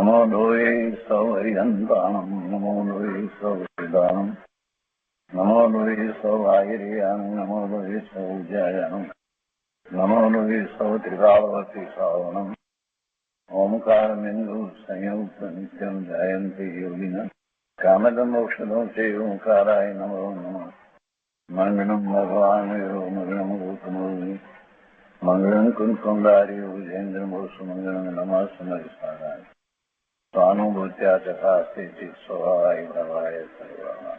નમો લોહે સૌ હરિહંતાણમ નમો લોહે સૌ હરિદાનમ નમો લોહે સૌ આયર્યાણમ નમો લોહે સૌ જયાણમ નમો લોહે સૌ ત્રિકાળવતી શ્રાવણમ ઓમકારમેન્દુ સંયુક્ત નિત્યમ જયંતિ યોગિન કામદમોક્ષદો તે ઓંકારાય નમો નમઃ મંગળમ ભગવાન મંગળમ ગૌતમોર્મિ મંગળમ કુંકુંડાર્ય વિજેન્દ્રમો સુમંગળમ નમઃ સમરિસારાય સ્વાનુભૂત્યા ચકાસ્તે સ્વભાવાય ભવાય સર્વાના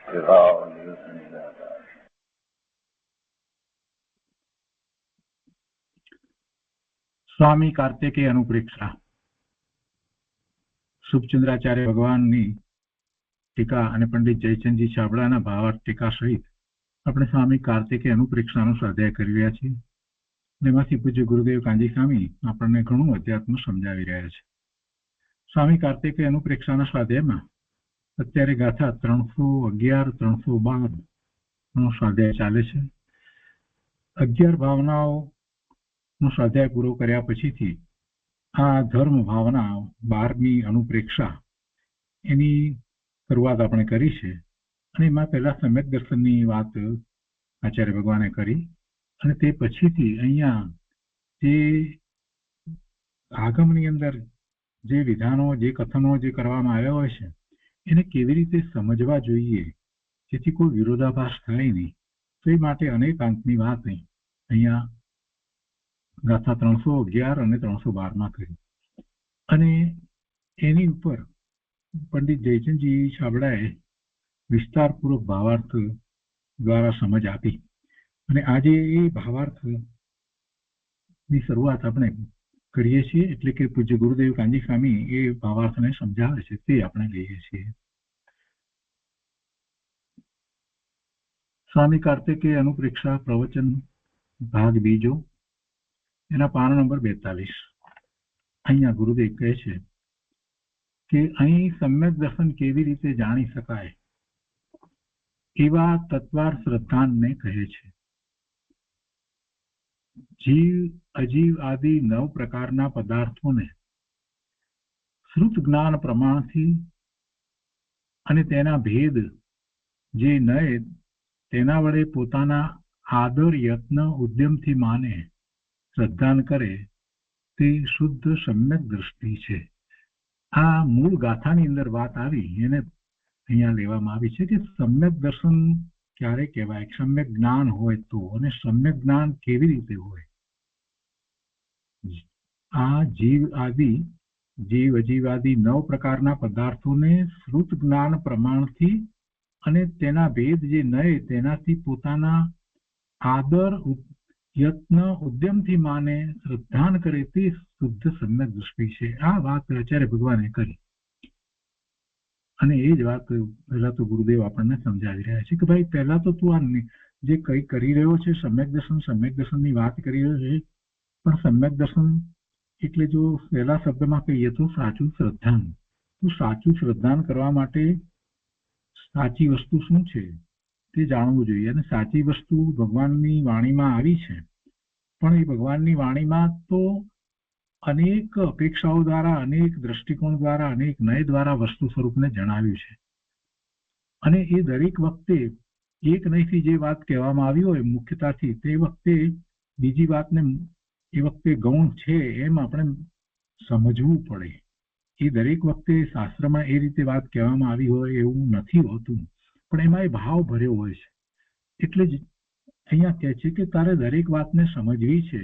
વિભાવ નિદાતા. સ્વામી કાર્તિકેય અનુપ્રેક્ષા શુભચંદ્રાચાર્ય ભગવાનની ટીકા અને પંડિત જયચંદજી છાબડાના ભાવાર્થ ટીકા સહિત આપણે સ્વામી કાર્તિકેય અનુપ્રેક્ષાનો સ્વાધ્યાય કરી રહ્યા છીએ. એમાંથી પૂજ્ય ગુરુદેવ કાંજી સ્વામી આપણને ઘણું અધ્યાત્મ સમજાવી રહ્યા છે. સ્વામી કાર્તિકેય અનુપ્રેક્ષાના સ્વાધ્યાયમાં અત્યારે ગાથા 311 312 નો સ્વાધ્યાય ચાલે છે. 11 ભાવનાઓ નો સ્વાધ્યાય પૂરો કર્યા પછીથી આ ધર્મ ભાવના 12મી અનુપ્રેક્ષા એની શરૂઆત આપણે કરી છે. અને એમાં પહેલા સમ્યક દર્શનની વાત આચાર્ય ભગવાને કરી અને તે પછીથી અહીંયા જે આગમની અંદર જે વિધાનો જે કથનો જે કરવામાં આવ્યા હોય છે એને કેવી રીતે સમજવા જોઈએ જેથી કોઈ વિરોધાભાસ થાય નહીં, તો એ માટે અનેક અંકની વાત અહીંયા ગાથા 311 અને 312 કરી. અને એની ઉપર પંડિત જયચંદજી છાબડાએ વિસ્તારપૂર્વક ભાવાર્થ દ્વારા સમજ આપી. અને આજે એ ભાવાર્થની શરૂઆત આપણે કરીએ છીએ, એટલે કે પૂજ્ય ગુરુદેવ કાંજી સ્વામી એ ભાવાર્થને સમજાવે છે તે આપણે લઈએ છીએ. સ્વામી કાર્તિકેય અનુપ્રેક્ષા પ્રવચન ભાગ બીજો, એના પાન નંબર 42. અહીંયા ગુરુદેવ કહે છે કે અહીં સમ્યક દર્શન કેવી રીતે જાણી શકાય એવા તત્વાર શ્રદ્ધાનને કહે છે. જીવ અજીવ આદિ 9 પ્રકારના પદાર્થોને શ્રુત જ્ઞાન પ્રમાણથી અને તેના ભેદ જે નય તેના વડે પોતાના આદર યત્ન ઉદ્યમથી માને શ્રદ્ધાન કરે તે શુદ્ધ સમ્યક દ્રષ્ટિ છે. આ મૂળ ગાથાની અંદર વાત આવી એને અહીંયા લેવામાં આવી છે કે સમ્યક દર્શન ક્યારે કહેવાય, સમ્યક જ્ઞાન હોય તો, અને સમ્યક જ્ઞાન કેવી રીતે હોય. આ જીવ અજીવાદી 9 પ્રકારના પદાર્થોને શ્રુત જ્ઞાન પ્રમાણથી અને તેના ભેદ જે નય તેનાથી પોતાના આદર યત્ન ઉદ્યમથી માને શ્રદ્ધાન કરે તે શુદ્ધ સમ્યક દૃષ્ટિ છે. આ વાત આચાર્ય ભગવાને કરી અને એ જ વાત પહેલા તો ગુરુદેવ આપણને સમજાવી રહ્યા છે કે ભાઈ પહેલા તો તું આ જે કઈ કરી રહ્યો છે સમ્યક દર્શનની વાત કરી રહ્યો છે, પણ સમ્યક દર્શન એટલે જો પહેલા શબ્દમાં કહીએ તો સાચું શ્રદ્ધાન. તો સાચું શ્રદ્ધાન કરવા માટે સાચી વસ્તુ શું છે તે જાણવું જોઈએ. અને સાચી વસ્તુ ભગવાનની વાણીમાં આવી છે, પણ એ ભગવાનની વાણીમાં તો અનેક અપેક્ષાઓ દ્વારા, અનેક દ્રષ્ટિકોણ દ્વારા, અનેક નય દ્વારા વસ્તુ સ્વરૂપને જણાવ્યું છે. અને એ દરેક વખતે એક નયથી જે વાત કહેવામાં આવી હોય મુખ્યતાથી, તે વખતે બીજી વાતને એ વખતે ગૌણ છે એમ આપણે સમજવું પડે. એ દરેક વખતે શાસ્ત્રમાં એ રીતે વાત કહેવામાં આવી હોય એવું નથી હોતું, પણ એમાં એ ભાવ ભર્યો હોય છે. એટલે જ અહીંયા કહે છે કે તારે દરેક વાતને સમજવી છે.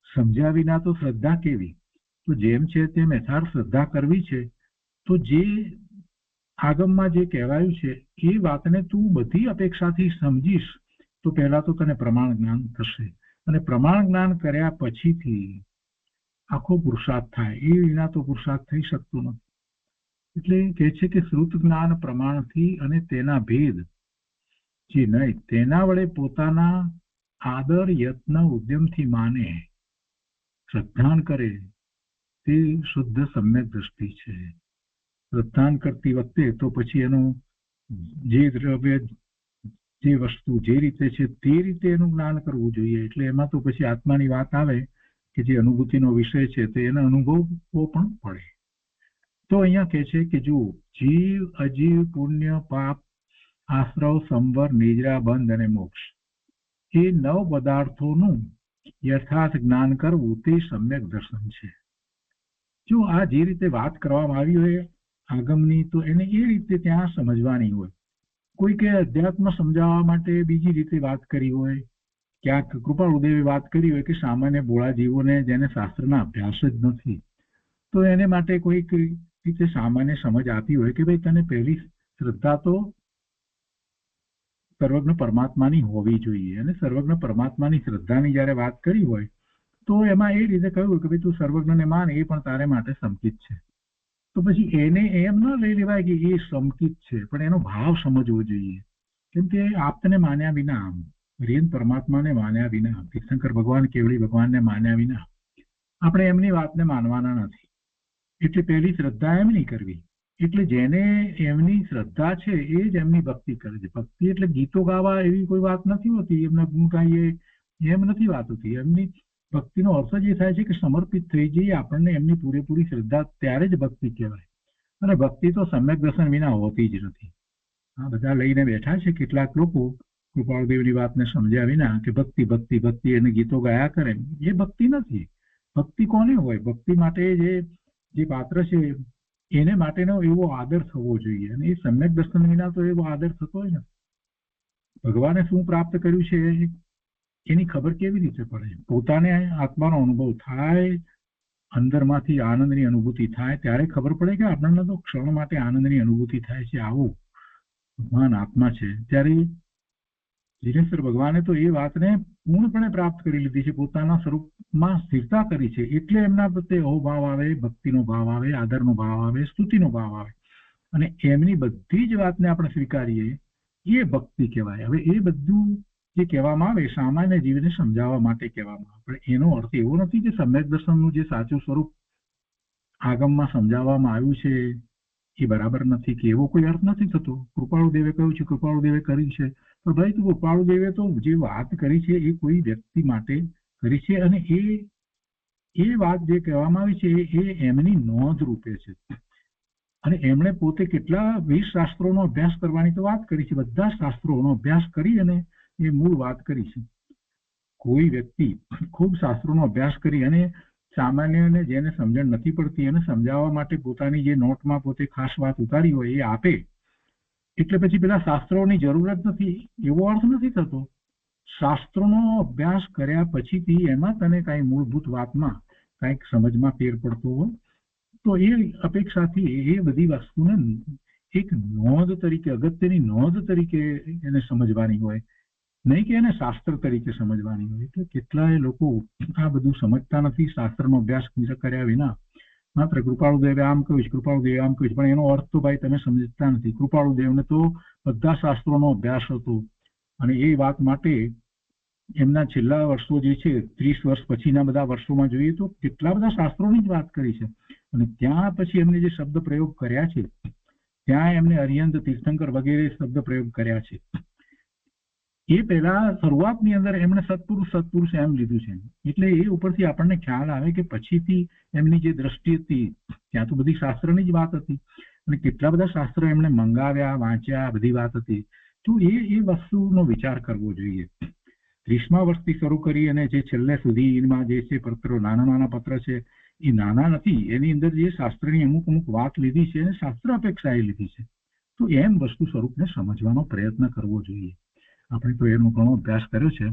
સમજ્યા વિના તો શ્રદ્ધા કેવી? તો જેમ છે તેમ યથાર્થ શ્રદ્ધા કરવી છે. તો જે આગમમાં જે કહેવાયું છે એ વાતને તું બધી અપેક્ષાથી સમજીશ તો પહેલા તો તને પ્રમાણ જ્ઞાન થશે, અને પ્રમાણ જ્ઞાન કર્યા પછીથી આખો પુરુષાર્થ થાય. એ વિના તો પુરુષાર્થ થઈ શકતો નથી. એટલે કહે છે કે શ્રુત જ્ઞાન પ્રમાણથી અને તેના ભેદ જે નહીં તેના વડે પોતાના આદર યત્ન ઉદ્યમથી માને શ્રદ્ધાન કરે તે શુદ્ધ સમ્યક દ્રષ્ટિ છે. શ્રદ્ધાન કરતી વખતે તો પછી એનું જે દ્રવ્ય જે વસ્તુ જે રીતે છે તે રીતે એનું જ્ઞાન કરવું જોઈએ. એટલે એમાં તો પછી આત્માની વાત આવે કે જે અનુભૂતિનો વિષય છે તે એને અનુભવવો પણ પડે. તો અહીંયા કહે છે કે જો જીવ અજીવ પુણ્ય પાપ આશ્રવ સંવર નિદ્રા બંધ અને મોક્ષ એ 9 પદાર્થોનું યથાર્થ જ્ઞાન કરવું તે સમ્યક દર્શન છે. જો આ જે રીતે વાત કરવામાં આવી હોય આગમની તો એને એ રીતે ત્યાં સમજવાની હોય. કોઈ કે અધ્યાત્મ સમજાવવા માટે બીજી રીતે વાત કરી હોય, ક્યાંક કૃપાળુદેવે વાત કરી હોય કે સામાન્ય ભોળા જીવોને જેને શાસ્ત્રના અભ્યાસ જ નથી તો એને માટે કોઈક રીતે સામાન્ય સમજ આપી હોય કે ભાઈ તને પહેલી શ્રદ્ધા તો સર્વજ્ઞ પરમાત્માની હોવી જોઈએ, અને સર્વજ્ઞ પરમાત્માની શ્રદ્ધાની જયારે વાત કરી હોય તો એમાં એ રીતે કહ્યું કે ભાઈ તું સર્વજ્ઞને માન, એ પણ તારે માટે સંકિત છે. તો પછી એને એમ ન લઈ લેવાય કે એ સંકિત છે, પણ એનો ભાવ સમજવો જોઈએ. કેમ કે આપને માન્યા વિના, રેન પરમાત્માને માન્યા વિના, તીર્થંકર ભગવાન કેવળી ભગવાનને માન્યા વિના આપણે એમની વાતને માનવાના નથી. એટલે પહેલી શ્રદ્ધા એમની કરવી. એટલે જેને એમની શ્રદ્ધા છે એ જ એમની ભક્તિ કરે છે. ભક્તિ એટલે ગીતો ગાવા એવી કોઈ વાત નથી હોતી, એમને ગુણ ગાઈએ એમ નથી વાત હોતી. એમની ભક્તિનો અર્થ જ એ થાય છે કે સમર્પિત થઈ જઈએ આપણને એમની પૂરેપૂરી શ્રદ્ધા, ત્યારે જ ભક્તિ કહેવાય. અને ભક્તિ તો સમ્યક દર્શન વિના હોતી જ નથી. આ બધા લઈને બેઠા છે કેટલાક લોકો કૃપાળુદેવની વાતને સમજ્યા વિના કે ભક્તિ ભક્તિ ભક્તિ એને ગીતો ગાયા કરે. એ ભક્તિ નથી. ભક્તિ કોને હોય? ભક્તિ માટે જે પાત્ર છે એને માટેનો એવો આદર થવો જોઈએ, અને એ સમ્યક દર્શન વિના તો એવો આદર થતો હોય ને. ભગવાને શું પ્રાપ્ત કર્યું છે એની ખબર કેવી રીતે પડે? પોતાને આત્માનો અનુભવ થાય, અંદરમાંથી આનંદની અનુભૂતિ થાય ત્યારે ખબર પડે કે આપણને તો ક્ષણ માટે આનંદની અનુભૂતિ થાય છે. આવો ભગવાન આત્મા છે. ત્યારે દિનેશ્વર ભગવાને તો એ વાતને પૂર્ણપણે પ્રાપ્ત કરી લીધી છે, પોતાના સ્વરૂપમાં સ્થિરતા કરી છે. એટલે એમના પ્રત્યે અહોભાવ આવે, ભક્તિનો ભાવ આવે, આદરનો ભાવ આવે, સ્તુતિનો ભાવ આવે, અને એમની બધી જ વાતને આપણે સ્વીકારીએ એ ભક્તિ કહેવાય. હવે એ બધું જે કહેવામાં આવે સામાન્ય જીવને સમજાવવા માટે કહેવામાં આવે, પણ એનો અર્થ એવો નથી કે સમ્યક દર્શનનું જે સાચું સ્વરૂપ આગમમાં સમજાવવામાં આવ્યું છે એ બરાબર નથી, કે એવો કોઈ અર્થ નથી થતો. કૃપાળુદેવે કહ્યું છે, કૃપાળુદેવે કર્યું છે, પણ ભાઈ તું કૃપાળુદેવે તો જે વાત કરી છે એ કોઈ વ્યક્તિ માટે કરી છે, અને એ વાત જે કહેવામાં આવી છે એ એમની નોંધ રૂપે છે. અને એમણે પોતે કેટલા 20 શાસ્ત્રોનો અભ્યાસ કરવાની તો વાત કરી છે. બધા શાસ્ત્રોનો અભ્યાસ કરી અને એ મૂળ વાત કરી છે. કોઈ વ્યક્તિ ખૂબ શાસ્ત્રોનો અભ્યાસ કરી અને સામાન્યને જેને સમજણ નથી પડતી એને સમજાવવા માટે પોતાની જે નોટમાં પોતે ખાસ વાત ઉતારી હોય એ આપે, એટલે પછી પેલા શાસ્ત્રોની જરૂર જ નથી એવો અર્થ નથી થતો. શાસ્ત્રોનો અભ્યાસ કર્યા પછીથી એમાં તને કાંઈ મૂળભૂત વાતમાં કાંઈક સમજમાં ફેર પડતો હોય તો એ અપેક્ષાથી એ બધી વસ્તુને એક નોંધ તરીકે, અગત્યની નોંધ તરીકે એને સમજવાની હોય, નહીં કે એને શાસ્ત્ર તરીકે સમજવાની હોય. એટલે કેટલાય લોકો આ બધું સમજતા નથી શાસ્ત્રનો અભ્યાસ કર્યા વિના. માત્ર કૃપાળુદેવે આમ કહ્યું છે, કૃપાળુદેવે આમ કહ્યું છે, પણ એનો અર્થ તો ભાઈ તમે સમજતા નથી. કૃપાળુદેવને તો બધા શાસ્ત્રોનો અભ્યાસ હતો, અને એ વાત માટે એમના છેલ્લા વર્ષો જે છે 30 વર્ષ પછીના બધા વર્ષોમાં જોઈએ તો કેટલા બધા શાસ્ત્રોની જ વાત કરી છે. અને ત્યાં પછી એમને જે શબ્દ પ્રયોગ કર્યા છે ત્યાં એમને અરિહંત, તીર્થંકર વગેરે શબ્દ પ્રયોગ કર્યા છે. એ પહેલા શરૂઆતની અંદર એમણે સત્પુરુષ એમ લીધું છે. એટલે એ ઉપરથી આપણને ખ્યાલ આવે કે પછીથી એમની જે દ્રષ્ટિ હતી ત્યાં તો બધી શાસ્ત્રની જ વાત હતી, અને કેટલા બધા શાસ્ત્રો એમણે મંગાવ્યા, વાંચ્યા, બધી વાત હતી. તો એ વસ્તુનો વિચાર કરવો જોઈએ. 30મા વર્ષથી શરૂ કરી અને જે છેલ્લે સુધીમાં જે છે પત્રો, નાના પત્ર છે, એ નાના નથી. એની અંદર જે શાસ્ત્રની અમુક વાત લીધી છે એને શાસ્ત્ર અપેક્ષાએ લીધી છે. તો એમ વસ્તુ સ્વરૂપને સમજવાનો પ્રયત્ન કરવો જોઈએ. આપણે તો એનો ઘણો અભ્યાસ કર્યો છે,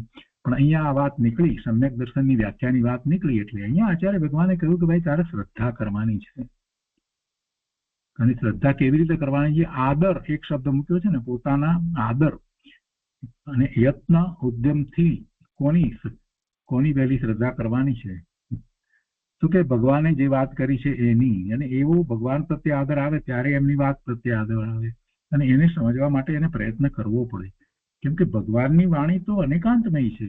પણ અહીંયા આ વાત નીકળી, સમ્યક દર્શનની વ્યાખ્યાની વાત નીકળી, એટલે અહીંયા આચાર્ય ભગવાને કહ્યું કે ભાઈ તારે શ્રદ્ધા કરવાની છે. અને શ્રદ્ધા કેવી રીતે કરવાની છે? આદર, એક શબ્દ મૂક્યો છે ને, પોતાના આદર અને યત્ન ઉદ્યમથી કોની પહેલી શ્રદ્ધા કરવાની છે? તો કે ભગવાને જે વાત કરી છે એની. અને એવો ભગવાન પ્રત્યે આદર આવે ત્યારે એમની વાત પ્રત્યે આદર આવે, અને એને સમજવા માટે એને પ્રયત્ન કરવો પડે. કેમ કે ભગવાનની વાણી તો અનેકાંતમય છે,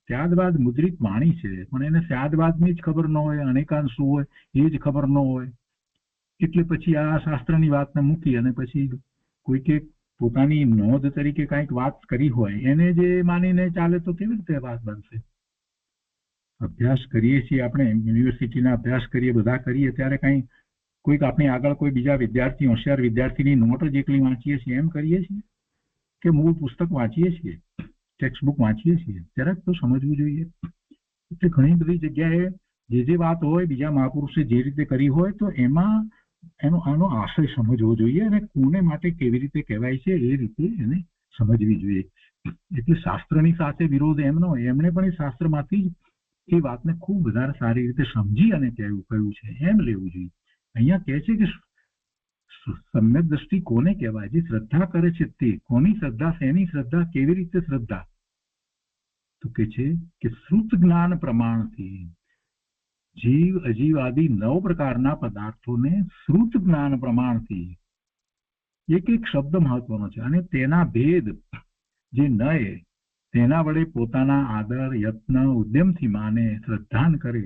ત્યાદવાદ મુદ્રિત વાણી છે, પણ એને ત્યાદવાદની જ ખબર ન હોય, અનેકાંત શું હોય એ જ ખબર ન હોય. એટલે પછી આ શાસ્ત્રની વાતને મૂકી અને પછી કોઈકે પોતાની નોંધ તરીકે કાંઈક વાત કરી હોય એને જે માનીને ચાલે તો કેવી રીતે વાત બનશે? અભ્યાસ કરીએ છીએ આપણે, યુનિવર્સિટીના અભ્યાસ કરીએ, બધા કરીએ, ત્યારે કાંઈ કોઈક આપણી આગળ કોઈ બીજા વિદ્યાર્થી, હોશિયાર વિદ્યાર્થીની નોટ જ એકલી વાંચીએ છીએ એમ કરીએ છીએ કે મૂળ પુસ્તક વાંચીએ છીએ, ટેક્સ્ટ બુક વાંચીએ છીએ? જરાક તો સમજવું જોઈએ. એટલે ઘણી બધી જગ્યાએ જે વાત હોય બીજા મહાપુરુષે જે રીતે કરી હોય તો એમાં આનો આશય સમજવો જોઈએ અને કોને માટે કેવી રીતે કહેવાય છે એ રીતે એને સમજવી જોઈએ. એટલે શાસ્ત્રની સાથે વિરોધ એમનો, એમણે પણ એ શાસ્ત્રમાંથી જ એ વાતને ખૂબ વધારે સારી રીતે સમજી અને કહ્યું છે એમ લેવું જોઈએ. અહીંયા કહે છે કે સમ્યક દ્રષ્ટિ કોને કહેવાય? જે શ્રદ્ધા કરે છે તે. કોની શ્રદ્ધા? શેની શ્રદ્ધા? કેવી રીતે શ્રદ્ધા? તો કે છે કે શ્રુત જ્ઞાન પ્રમાણથી જીવ અજીવ આદિ 9 પ્રકારના પદાર્થોને શ્રુત જ્ઞાન પ્રમાણથી, એક એક શબ્દ મહત્વનો છે, અને તેના ભેદ જે નય તેના વડે પોતાના આદર, યત્ન, ઉદ્યમથી માને, શ્રદ્ધાન કરે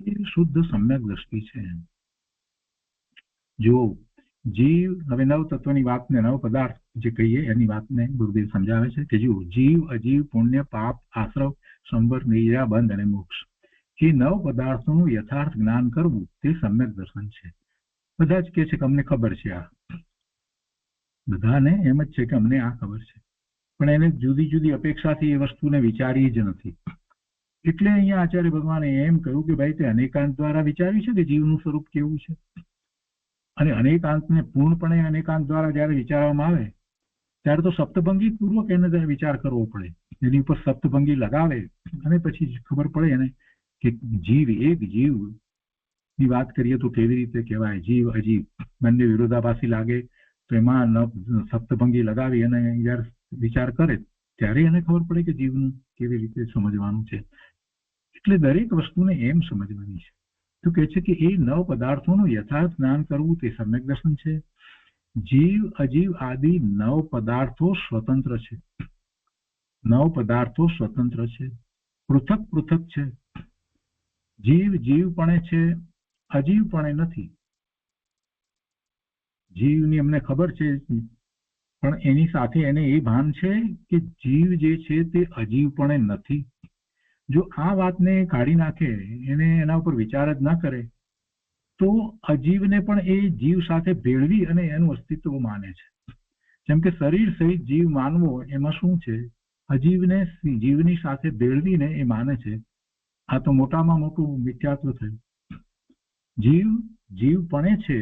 એ શુદ્ધ સમ્યક દ્રષ્ટિ છે. જો જીવ, હવે 9 તત્વની વાતને 9 પદાર્થ જે કહીએ એની વાતને ગુરુદેવ સમજાવે છે કે જો જીવ અજીવ, પુણ્ય, પાપ, આશ્રવ, સંવર, નિદ્રા, બંધ અને મોક્ષ, એ 9 પદાર્થોનું યથાર્થ જ્ઞાન કરવું તે સમ્યક દર્શન છે. બધા જ કે છે કે અમને ખબર છે, આ બધાને એમ જ છે કે અમને આ ખબર છે, પણ એને જુદી જુદી અપેક્ષાથી એ વસ્તુને વિચારી જ નથી. એટલે અહીંયા આચાર્ય ભગવાને એમ કહ્યું કે ભાઈ તે અનેકાંત દ્વારા વિચાર્યું છે કે જીવનું સ્વરૂપ કેવું છે, અને અનેકાંતને પૂર્ણપણે અનેકાંત દ્વારા જયારે વિચારવામાં આવે ત્યારે તો સપ્તભંગી પૂર્વક એને વિચાર કરવો પડે. એની ઉપર સપ્તભંગી લગાવે અને પછી ખબર પડે એને કે જીવ, એક જીવ ની વાત કરીએ તો કેવી રીતે કહેવાય? જીવ અજીવ બંને વિરોધાભાસી લાગે તો એમાં સપ્તભંગી લગાવી અને જયારે વિચાર કરે ત્યારે એને ખબર પડે કે જીવનું કેવી રીતે સમજવાનું છે. એટલે દરેક વસ્તુને એમ સમજવાની છે. તો કહે છે કે એ 9 પદાર્થોનું યથાર્થ જ્ઞાન કરવું તે સમ્યક દર્શન છે. જીવ અજીવ આદિ 9 પદાર્થો સ્વતંત્ર છે. 9 પદાર્થો સ્વતંત્ર છે, પૃથક પૃથક છે. જીવ જીવપણે છે, અજીવપણે નથી. જીવની અમને ખબર છે, પણ એની સાથે એને એ ભાન છે કે જીવ જે છે તે અજીવપણે નથી. જો આ વાતને કાઢી નાખે, એને એના ઉપર વિચાર જ ના કરે તો અજીવને પણ એ જીવ સાથે ભેળવી અને એનું અસ્તિત્વ માને છે. જેમ કે શરીર સહિત જીવ માનવો એમાં શું છે? અજીવને જીવની સાથે ભેળવીને એ માને છે. આ તો મોટામાં મોટું મિથ્યાત્વ થયું. જીવ જીવપણે છે,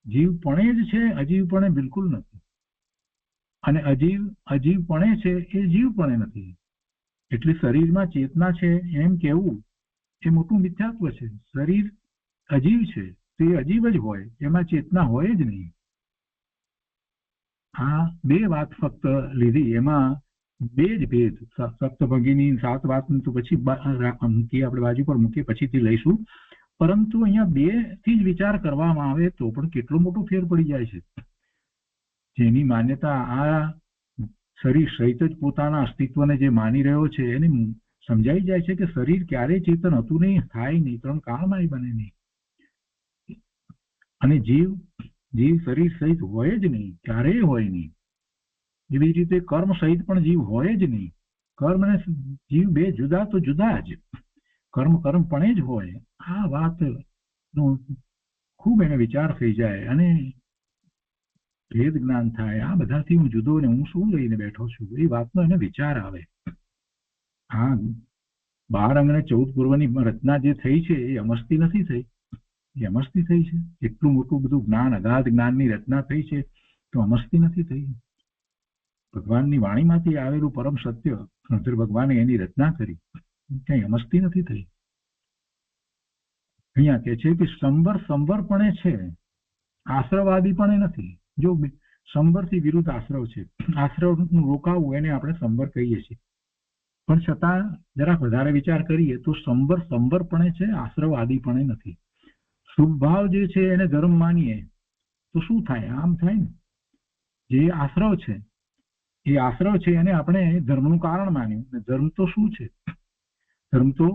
જીવપણે જ છે, અજીવપણે બિલકુલ નથી. અને અજીવ અજીવપણે છે એ જીવપણે નથી. એટલે શરીરમાં ચેતના છે એમ કેવું એ મોટું મિથ્યાત્વ છે. શરીર અજીવ છે તો એ અજીવ જ હોય, એમાં ચેતના હોય જ નહીં. આ 2 વાત ફક્ત લીધી, એમાં 2 જ ભેદ. સપ્તભંગીની 7 વાત તો પછી મૂકીએ, આપણે બાજુ પર મૂકીએ, પછીથી લઈશું. પરંતુ અહીંયા 2 થી જ વિચાર કરવામાં આવે તો પણ કેટલો મોટો ફેર પડી જાય છે. જેની માન્યતા આ શરીર સહિત જ પોતાના અસ્તિત્વને જે માની રહ્યો છે એને સમજાઈ જાય છે કે શરીર ક્યારેય ચેતન હતું નહીં, થાય નહીં, 3 કાળમાં બને નહીં. અને જીવ શરીર સહિત હોય જ નહીં, ક્યારેય હોય નહીં. એવી રીતે કર્મ સહિત પણ જીવ હોય જ નહીં. કર્મ અને જીવ 2 જુદા તો જુદા જ, કર્મપણે જ હોય. આ વાતનો ખૂબ એને વિચાર થઈ જાય અને ભેદ જ્ઞાન થાય. આ બધાથી હું જુદો ને હું શું લઈને બેઠો છું એ વાતનો એને વિચાર આવે. હા, 12 અંગ અને 14 પૂર્વની રચના જે થઈ છે એ અમસ્તી નથી થઈ, એ અમસ્તી થઈ છે. એટલું મોટું બધું જ્ઞાન, અગાધ જ્ઞાનની રચના થઈ છે તો અમસ્તી નથી થઈ. ભગવાનની વાણીમાંથી આવેલું પરમ સત્ય શંકર ભગવાને એની રચના કરી, કઈ અમસ્તી નથી થઈ. અહીંયા કે છે કે સંવરપણે છે, આશ્રવાદીપણે નથી. જો સંવરથી વિરુદ્ધ આશ્રવ છે, આશ્રવનું રોકાવું એને આપણે સંવર કહીએ છીએ. પણ છતાં જરાક વધારે વિચાર કરીએ તો સંવરપણે છે, આશ્રવ આદિપણે નથી. શુભ ભાવ જે છે એને ધર્મ માનીએ તો શું થાય? આમ થાય ને, જે આશ્રવ છે એને આપણે ધર્મનું કારણ માન્યું. ધર્મ તો શું છે? ધર્મ તો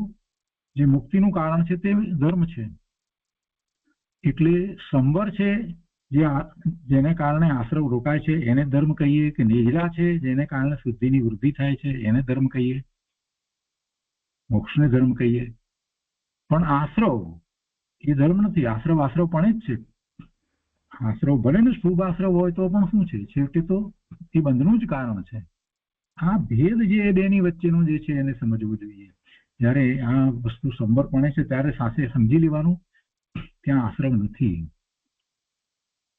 જે મુક્તિનું કારણ છે તે ધર્મ છે. એટલે સંવર છે જેને કારણે આશ્રવ રોકાય છે એને ધર્મ કહીએ, કે નિજરા છે જેને કારણે શુદ્ધિની વૃદ્ધિ થાય છે એને ધર્મ કહીએ, મોક્ષને ધર્મ કહીએ. પણ આશ્રવ એ ધર્મ નથી. આશ્રવ પણ જ છે. આશ્રવ ભલે ને શુભ આશ્રવ હોય તો પણ શું છે, છેવટે તો એ બંધનું જ કારણ છે. આ ભેદ જે બેની વચ્ચેનો જે છે એને સમજવું જોઈએ. જયારે આ વસ્તુ સંબરપણે છે ત્યારે સાથે સમજી લેવાનું ત્યાં આશ્રવ નથી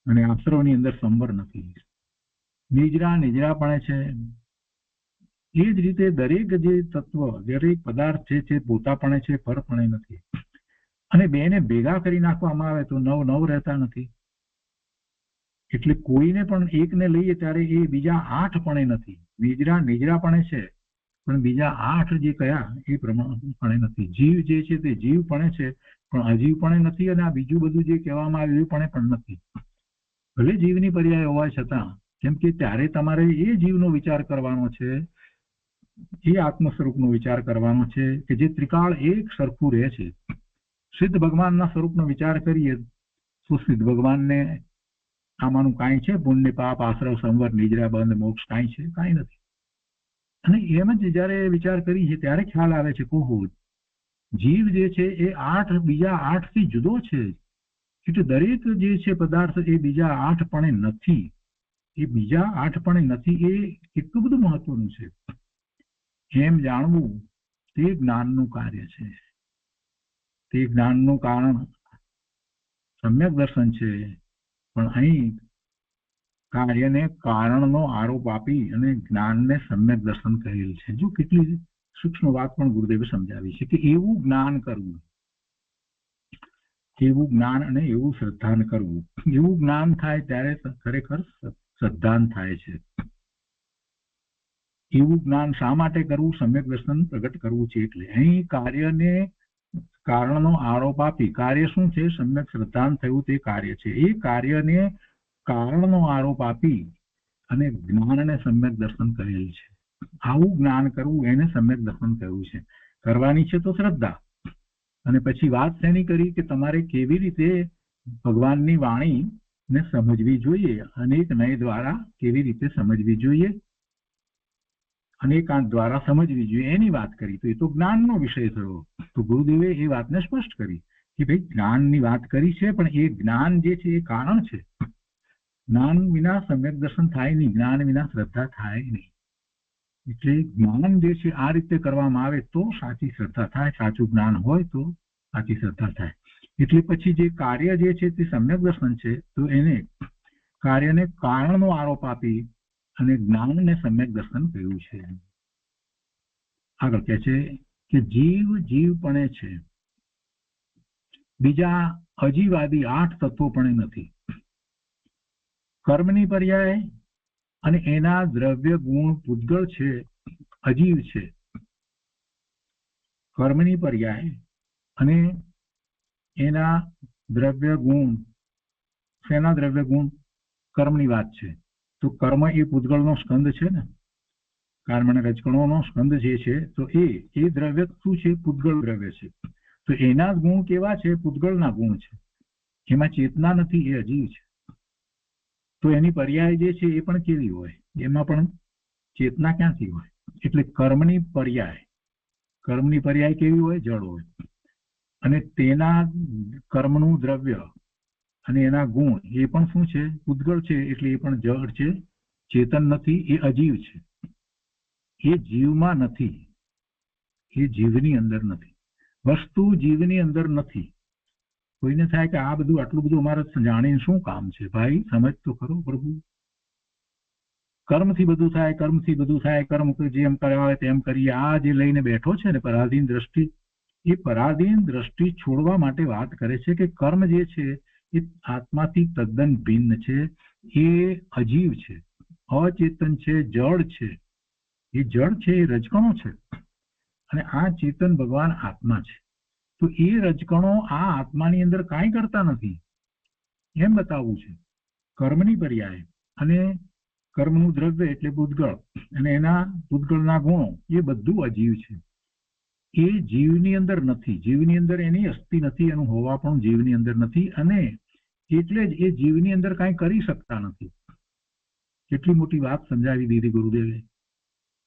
અને આશ્રવની અંદર સંબર નથી. નિજરાપણે છે. એ જ રીતે દરેક જે તત્વ, દરેક પદાર્થ છે પોતાપણે છે, પરપણે નથી. અને બેને ભેગા કરી નાખવામાં આવે તો નવ રહેતા નથી. એટલે કોઈને પણ એકને લઈએ ત્યારે એ બીજા 8 પણ નથી. નિજરાપણે છે પણ બીજા 8 જે કયા એ પ્રમાણપણે નથી. જીવ જે છે તે જીવપણે છે પણ અજીવપણે નથી. અને આ બીજું બધું જે કહેવામાં આવ્યું પણ નથી. ભલે જીવની પર્યાય હોવા છતાં, કેમ કે ત્યારે તમારે એ જીવનો વિચાર કરવાનો છે, એ આત્મ સ્વરૂપનો વિચાર કરવાનો છે કે જે ત્રિકાળ એક સરખું રહે છે. સિદ્ધ ભગવાનના સ્વરૂપનો વિચાર કરીએ તો સિદ્ધ ભગવાનને આમાંનું કાંઈ છે? પુણ્ય, પાપ, આશ્રવ, સંવર, નિદ્રા, બંધ, મોક્ષ કાંઈ છે? કાંઈ નથી. અને એમ જ જયારે વિચાર કરીએ ત્યારે ખ્યાલ આવે છે કે જીવ જે છે એ 8 બીજા 8 થી જુદો છે. એટલે દરેક જે છે પદાર્થ એ બીજા 8 પણ નથી. એ બીજા 8 પણ નથી. એ એટલું બધું મહત્વનું છે. એમ જાણવું તે જ્ઞાનનું કાર્ય છે. તે જ્ઞાનનું કારણ સમ્યક દર્શન છે. પણ અહીં કાર્યને કારણનો આરોપ આપી અને જ્ઞાનને સમ્યક દર્શન કહેલ છે. જો કેટલી સૂક્ષ્મ વાત પણ ગુરુદેવે સમજાવી છે કે એવું જ્ઞાન કરવું, એવું જ્ઞાન અને એવું શ્રદ્ધાન કરવું. એવું જ્ઞાન થાય ત્યારે ખરેખર શ્રદ્ધાન થાય છે. એવું જ્ઞાન શા માટે કરવું? સમ્યક દર્શન પ્રગટ કરવું છે. એટલે અહીં કાર્યને કારણનો આરોપ આપી, કાર્ય શું છે? સમ્યક શ્રદ્ધાન થયું તે કાર્ય છે. એ કાર્યને કારણનો આરોપ આપી અને જ્ઞાનને સમ્યક દર્શન કરેલ છે. આવું જ્ઞાન કરવું એને સમ્યક દર્શન કહ્યું છે. કરવાની છે તો શ્રદ્ધા. અને પછી વાત શેની કરી કે તમારે કેવી રીતે ભગવાનની વાણીને સમજવી જોઈએ, અનેક નય દ્વારા કેવી રીતે સમજવી જોઈએ, અનેકાંત દ્વારા સમજવી જોઈએ, એની વાત કરી. તો એ તો જ્ઞાનનો વિષય થયો. તો ગુરુદેવે એ વાતને સ્પષ્ટ કરી કે ભાઈ જ્ઞાનની વાત કરી છે, પણ એ જ્ઞાન જે છે એ કારણ છે. જ્ઞાન વિના સમ્યક દર્શન થાય નહીં, જ્ઞાન વિના શ્રદ્ધા થાય નહીં. એટલે જ્ઞાન જે છે આ રીતે કરવામાં આવે તો સાચી શ્રદ્ધા થાય, સાચું જ્ઞાન હોય તો સાચી શ્રદ્ધા થાય. એટલે પછી જે કાર્ય જે છે તે સમ્યક દર્શન છે, તો એને કાર્યને કારણનો આરોપ આપી અને જ્ઞાનને સમ્યક દર્શન કહ્યું છે. આગળ કહે છે કે જીવપણે છે, બીજા અજીવાદી 8 તત્વો પણ નથી. કર્મની પર્યાય અને એના દ્રવ્ય ગુણ પૂતગળ છે, અજીવ છે. કર્મની પર્યાય અને એના દ્રવ્ય ગુણ. શેના દ્રવ્ય ગુણ? કર્મની વાત છે. તો કર્મ એ પૂતગળનો સ્કંદ છે ને, કર્મ અને રજકણોનો સ્કંદ જે છે, તો એ દ્રવ્ય શું છે? પૂતગળ દ્રવ્ય છે. તો એના ગુણ કેવા છે? પૂતગળના ગુણ છે. એમાં ચેતના નથી, એ અજીવ છે. તો એની પર્યાય જે છે એ પણ કેવી હોય? એમાં પણ ચેતના ક્યાંથી હોય? એટલે કર્મની પર્યાય કેવી હોય? જળ હોય. અને તેના કર્મનું દ્રવ્ય અને એના ગુણ એ પણ શું છે? પૂતગળ છે. એટલે એ પણ જળ છે, ચેતન નથી, એ અજીવ છે. એ જીવમાં નથી, એ જીવની અંદર નથી. વસ્તુ જીવની અંદર નથી. કોઈને થાય કે આ બધું આટલું બધું અમારે જાણીને શું કામ છે? ભાઈ સમજ તો ખરો. પ્રભુ કર્મથી બધું થાય, કર્મ જેમ કરાવે તેમ કરીએ. આ જે લઈને બેઠો છે ને પરાધીન દ્રષ્ટિ, એ પરાધીન દ્રષ્ટિ છોડવા માટે વાત કરે છે કે કર્મ જે છે એ આત્માથી તદ્દન ભિન્ન છે. એ અજીવ છે, અચેતન છે, જળ છે. એ જળ છે, એ રજકણો છે. અને આ ચેતન ભગવાન આત્મા છે. તો એ રજકણો આ આત્માની અંદર કાંઈ કરતા નથી એમ બતાવવું છે. કર્મની પર્યાય અને કર્મનું દ્રવ્ય એટલે પૂતગળ અને એના પૂતગળના ગુણો એ બધું અજીવ છે. એ જીવની અંદર નથી. જીવની અંદર એની અસ્થિ નથી, એનું હોવા પણ જીવની અંદર નથી. અને એટલે જ એ જીવની અંદર કાંઈ કરી શકતા નથી. કેટલી મોટી વાત સમજાવી દીધી ગુરુદેવે.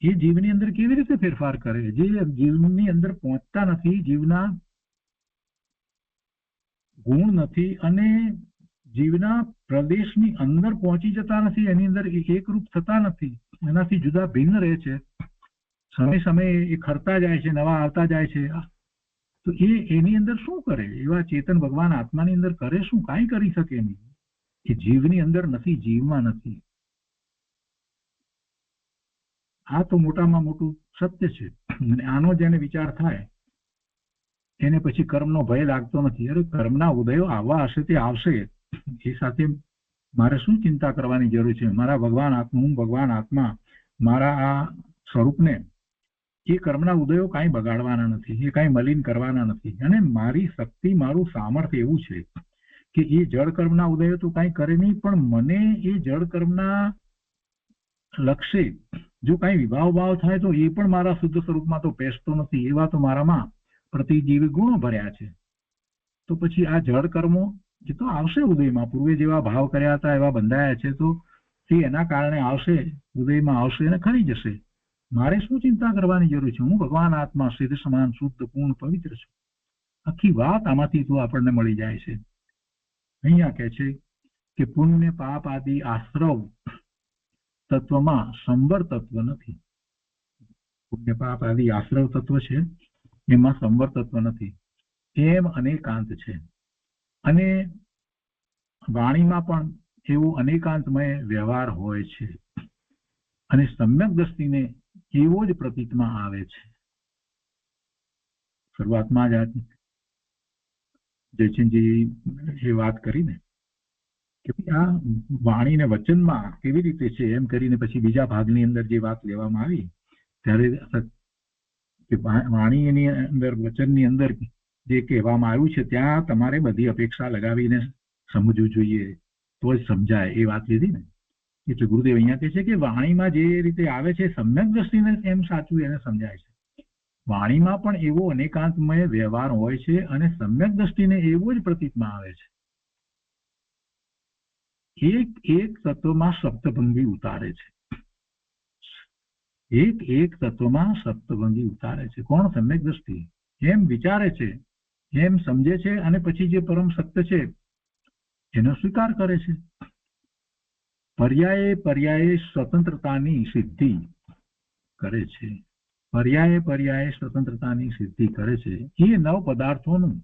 એ જીવની અંદર કેવી રીતે ફેરફાર કરે? જે જીવની અંદર પહોંચતા નથી, જીવના ગુણ નથી, અને જીવના પ્રદેશની અંદર પહોંચી જતા નથી, એની અંદર એકરૂપ થતા નથી, એનાથી જુદા ભિન્ન રહે છે. સમય સમયે એ ખરતા જાય છે, નવા આવતા જાય છે. તો એની અંદર શું કરે? એવા ચેતન ભગવાન આત્માની અંદર કરે શું? કાંઈ કરી શકે નહીં. એ જીવની અંદર નથી, જીવમાં નથી. આ તો મોટામાં મોટું સત્ય છે. અને આનો જેને વિચાર થાય એને પછી કર્મનો ભય લાગતો નથી. અરે કર્મના ઉદયો આવવા હશે તે આવશે, એ સાથે મારે શું ચિંતા કરવાની જરૂર છે? મારા ભગવાન આત્મા, હું ભગવાન આત્મા, મારા આ સ્વરૂપને એ કર્મના ઉદયો કાંઈ બગાડવાના નથી, એ કાંઈ મલિન કરવાના નથી. અને મારી શક્તિ, મારું સામર્થ્ય એવું છે કે એ જળ કર્મના ઉદયો તો કાંઈ કરે નહીં, પણ મને એ જળ કર્મના લક્ષ્ય જો કાંઈ વિભાવ ભાવ થાય તો એ પણ મારા શુદ્ધ સ્વરૂપમાં તો પેસતો નથી. એવા તો મારામાં પ્રતિજીવી ગુણો ભર્યા છે. તો પછી આ જળ કર્મો એ તો આવશે ઉદયમાં. પૂર્વે જેવા ભાવ કર્યા હતા એવા બંધાયા છે, તો એ એના કારણે આવશે, ઉદયમાં આવશે અને ખરી જશે. મારે શું ચિંતા કરવાની જરૂર છે? હું ભગવાન આત્મા સિદ્ધ સમાન શુદ્ધ પૂર્ણ પવિત્ર છું. આખી વાત આમાંથી તો આપણને મળી જાય છે. અહીંયા કહે છે કે પુણ્ય પાપ આદિ આશ્રવ તત્વમાં સંવર તત્વ નથી. પુણ્ય પાપ આદિ આશ્રવ તત્વ છે, એમાં સંવર તત્વ નથી. એમ અનેકાંત છે. અને વાણીમાં પણ એવો અનેકાંતમય વ્યવહાર હોય છે. અને સમ્યક દ્રષ્ટિને એવો જ પ્રતીતમાં આવે છે. શરૂઆતમાં જ જયચંદજી એ વાત કરીને કે આ વાણી ને વચનમાં કેવી રીતે છે એમ કરીને પછી બીજા ભાગની અંદર જે વાત લેવામાં આવી ત્યારે વાણીની અંદર, વચનની અંદર જે કહેવામાં આવ્યું છે ત્યાં તમારે બધી અપેક્ષા લગાવીને સમજવું જોઈએ, તો જ સમજાય, એ વાત લીધી ને. એટલે ગુરુદેવ અહીંયા કહે છે કે વાણીમાં જે રીતે આવે છે સમ્યક દ્રષ્ટિને એમ સાચું એને સમજાય છે. વાણીમાં પણ એવો અનેકાંતમય વ્યવહાર હોય છે અને સમ્યક દ્રષ્ટિને એવો જ પ્રતીતમાં આવે છે. એક એક તત્વમાં સપ્તભંગી ઉતારે છે. એક એક તત્વમાં સપ્તભંગી ઉતારે છે. કોણ? સમ્યક દ્રષ્ટિ. એમ વિચારે છે, એમ સમજે છે અને પછી જે પરમ સત્ય છે એનો સ્વીકાર કરે છે. પર્યાયે પર્યાયે સ્વતંત્રતાની સિદ્ધિ કરે છે. પર્યાયે પર્યાયે સ્વતંત્રતાની સિદ્ધિ કરે છે. એ નવ પદાર્થોનું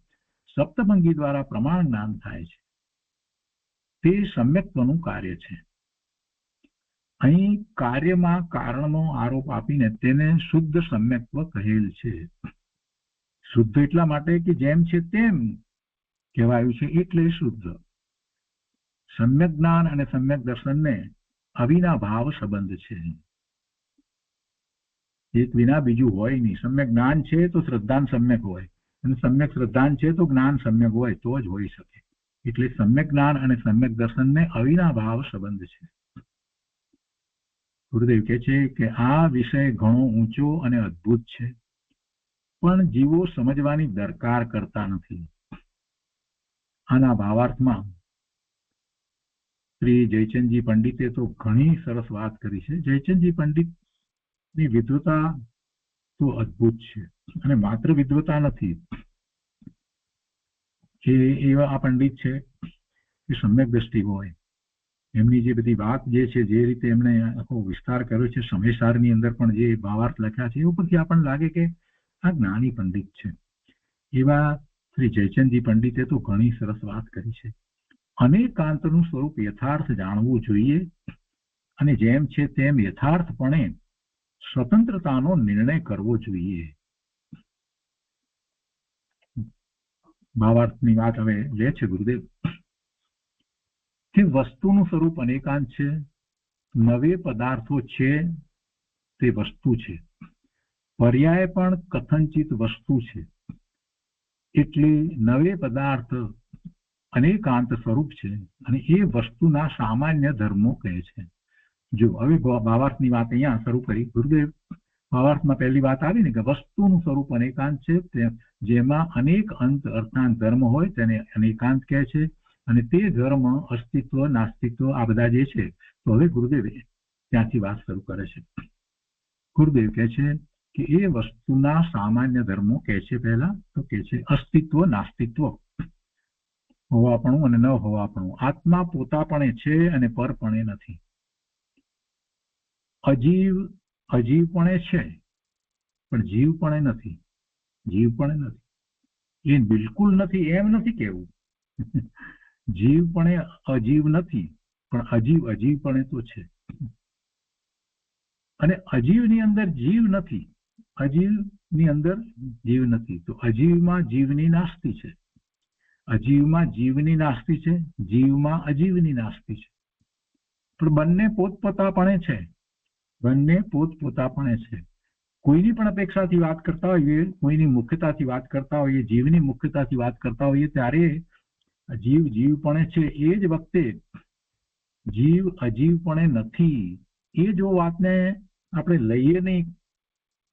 સપ્તભંગી દ્વારા પ્રમાણ જ્ઞાન થાય છે. તે સમ્યક્ત્વનું કાર્ય છે. અહીં કાર્યમાં કારણનો આરોપ આપીને તેને શુદ્ધ સમ્યક્ત્વ કહેલ છે. શુદ્ધ એટલા માટે કે જેમ છે તેમ કહેવાયું છે એટલે શુદ્ધ. સમ્યક જ્ઞાન અને સમ્યક દર્શનને અવિના ભાવ સંબંધ છે. એક વિના બીજું હોય નહીં. સમ્યક જ્ઞાન છે તો શ્રદ્ધાન સમ્યક હોય, અને સમ્યક શ્રદ્ધાન છે તો જ્ઞાન સમ્યક હોય, તો જ હોઈ શકે. એટલે સમ્યક જ્ઞાન અને સમ્યક દર્શનને અવિના ભાવ સંબંધ છે. ગુરુદેવ કહે છે કે આ વિષય ઘણો ઊંચો અને અદ્ભુત છે, પણ જીવો સમજવાની દરકાર કરતા નથી. આના ભાવાર્થમાં શ્રી જયચંદજી પંડિતે તો ઘણી સરસ વાત કરી છે. જયચંદજી પંડિતની વિદ્વતા તો અદ્ભુત છે, અને માત્ર વિદ્વતા નથી, એ એવા આ પંડિત છે કે સમ્યક દ્રષ્ટિ હોય. એમની જે બધી વાત જે છે, જે રીતે એમણે આખો વિસ્તાર કર્યો છે, સમયસારની અંદર પણ જે ભાવાર્થ લખ્યા છે, એ ઉપરથી આપણને લાગે કે આ જ્ઞાની પંડિત છે. એવા શ્રી જયચંદજી પંડિતે તો ઘણી સરસ વાત કરી છે. અનેકાંતનું સ્વરૂપ યથાર્થ જાણવું જોઈએ, અને જેમ છે તેમ યથાર્થપણે સ્વતંત્રતાનો નિર્ણય કરવો જોઈએ. ભાવાર્થની વાત હવે લે છે ગુરુદેવ કે વસ્તુનું સ્વરૂપ અનેકાંત છે. નવે પદાર્થો છે તે વસ્તુ છે. પર્યાય પણ કથનચિત વસ્તુ છે. એટલે નવે પદાર્થ અનેકાંત સ્વરૂપ છે, અને એ વસ્તુના સામાન્ય ધર્મો કહે છે. જો હવે ભાવાર્થની વાત અહીંયા શરૂ કરી ગુરુદેવ. ભાવાર્થમાં પહેલી વાત આવી ને કે વસ્તુનું સ્વરૂપ અનેકાંત છે, જેમાં અનેક અંત અર્થાંત ધર્મ હોય તેને અનેકાંત કહે છે. અને તે ધર્મ અસ્તિત્વ, નાસ્તિત્વ આ બધા જે છે, તો હવે ગુરુદેવ ત્યાંથી વાત શરૂ કરે છે. ગુરુદેવ કહે છે કે એ વસ્તુના સામાન્ય ધર્મો કહે છે. પહેલા તો કહે છે અસ્તિત્વ, નાસ્તિત્વ. હોવાપણું અને ન હોવાપણું. આત્મા પોતાપણે છે અને પરપણે નથી. અજીવપણે છે પણ જીવપણે નથી. જીવપણે નથી, એ બિલકુલ નથી એમ નથી કેવું. જીવપણે અજીવ નથી, પણ અજીવપણે તો છે. અને અજીવની અંદર જીવ નથી, અજીવની અંદર જીવ નથી. તો અજીવમાં જીવની નાસ્તિ છે, અજીવમાં જીવની નાસ્તિ છે, જીવમાં અજીવની નાસ્તિ છે. પણ બંને પોતપોતાપણે છે, બંને પોતપોતાપણે છે. કોઈની પણ અપેક્ષાથી વાત કરતા હોઈએ, કોઈની મુખ્યતાથી વાત કરતા હોઈએ, જીવની મુખ્યતાથી વાત કરતા હોઈએ, ત્યારે જીવપણે છે એ જ વખતે જીવ અજીવપણે નથી. એ જો વાતને આપણે લઈએ નહીં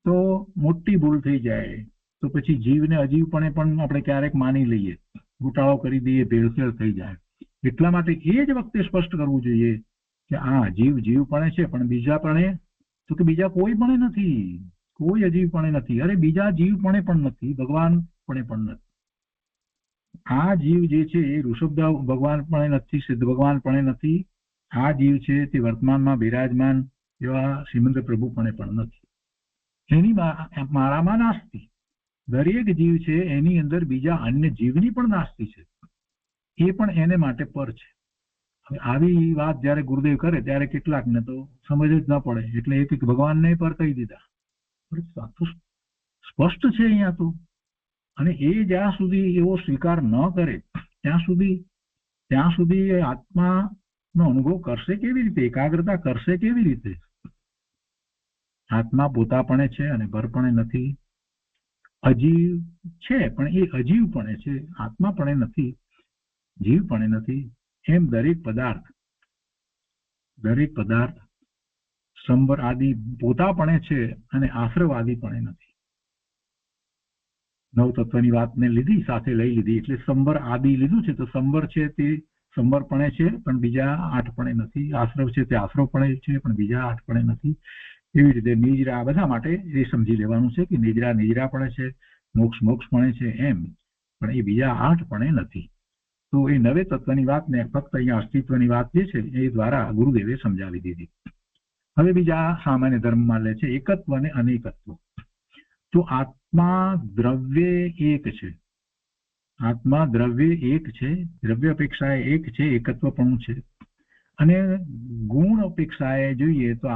તો મોટી ભૂલ થઈ જાય. તો પછી જીવને અજીવપણે પણ આપણે ક્યારેક માની લઈએ, ઘોટાળો કરી દઈએ, ભેળસેળ થઈ જાય. એટલા માટે એ જ વખતે સ્પષ્ટ કરવું જોઈએ કે આ જીવપણે છે, પણ બીજાપણે તો કે બીજા કોઈ પણ નથી, કોઈ અજીવપણે નથી. અરે બીજા જીવપણે પણ નથી, ભગવાનપણે પણ નથી. આ જીવ જે છે એ ઋષભદેવ ભગવાનપણે નથી, સિદ્ધ ભગવાનપણે નથી. આ જીવ છે તે વર્તમાનમાં બિરાજમાન એવા શ્રીમંત પ્રભુપણે પણ નથી. એની મારામાં નાસ્તિ. દરેક જીવ છે એની અંદર બીજા અન્ય જીવની પણ નાસ્તિ છે, એ પણ એને માટે પર છે. હવે આવી વાત જયારે ગુરુદેવ કરે ત્યારે કેટલાકને તો સમજ જ ન પડે, એટલે એક ભગવાનને પર કહી દીધા. સ્પષ્ટ છે અહીંયા તો. અને એ જ્યાં સુધી એવો સ્વીકાર ન કરે ત્યાં સુધી આત્માનો અનુભવ કરશે કેવી રીતે, એકાગ્રતા કરશે કેવી રીતે? આત્મા પોતાપણે છે અને પરપણે નથી. અજીવ છે પણ એ અજીવપણે છે, આત્માપણે નથી, જીવપણે નથી. એમ દરેક પદાર્થ સંબર આદિ પોતાપણે છે અને આશ્રવાદીપણે નથી. નવ તત્વની વાતને લીધી, સાથે લઈ લીધી, એટલે સંબર આદિ લીધું છે. તો સંબર છે તે સંબરપણે છે પણ બીજા આઠપણે નથી. આશ્રવ છે તે આશ્રવપણે છે પણ બીજા આઠપણે નથી. એવી રીતે નિજરા, બધા માટે એ સમજી લેવાનું છે કે નિજરાપણે છે, મોક્ષપણે છે એમ, પણ એ બીજા આઠપણે નથી. તો એ નવે તત્વની વાતને ફક્ત અહીંયા અસ્તિત્વની વાત જે છે એ દ્વારા ગુરુદેવે સમજાવી દીધી. હવે બીજા સામાન્ય ધર્મમાં લે છે એકત્વ અને અનેકત્વ. તો આત્મા દ્રવ્ય એક છે, આત્મા દ્રવ્ય એક છે, દ્રવ્ય અપેક્ષાએ એક છે, એકત્વપણું છે. અને ગુણ અપેક્ષાએ જોઈએ તો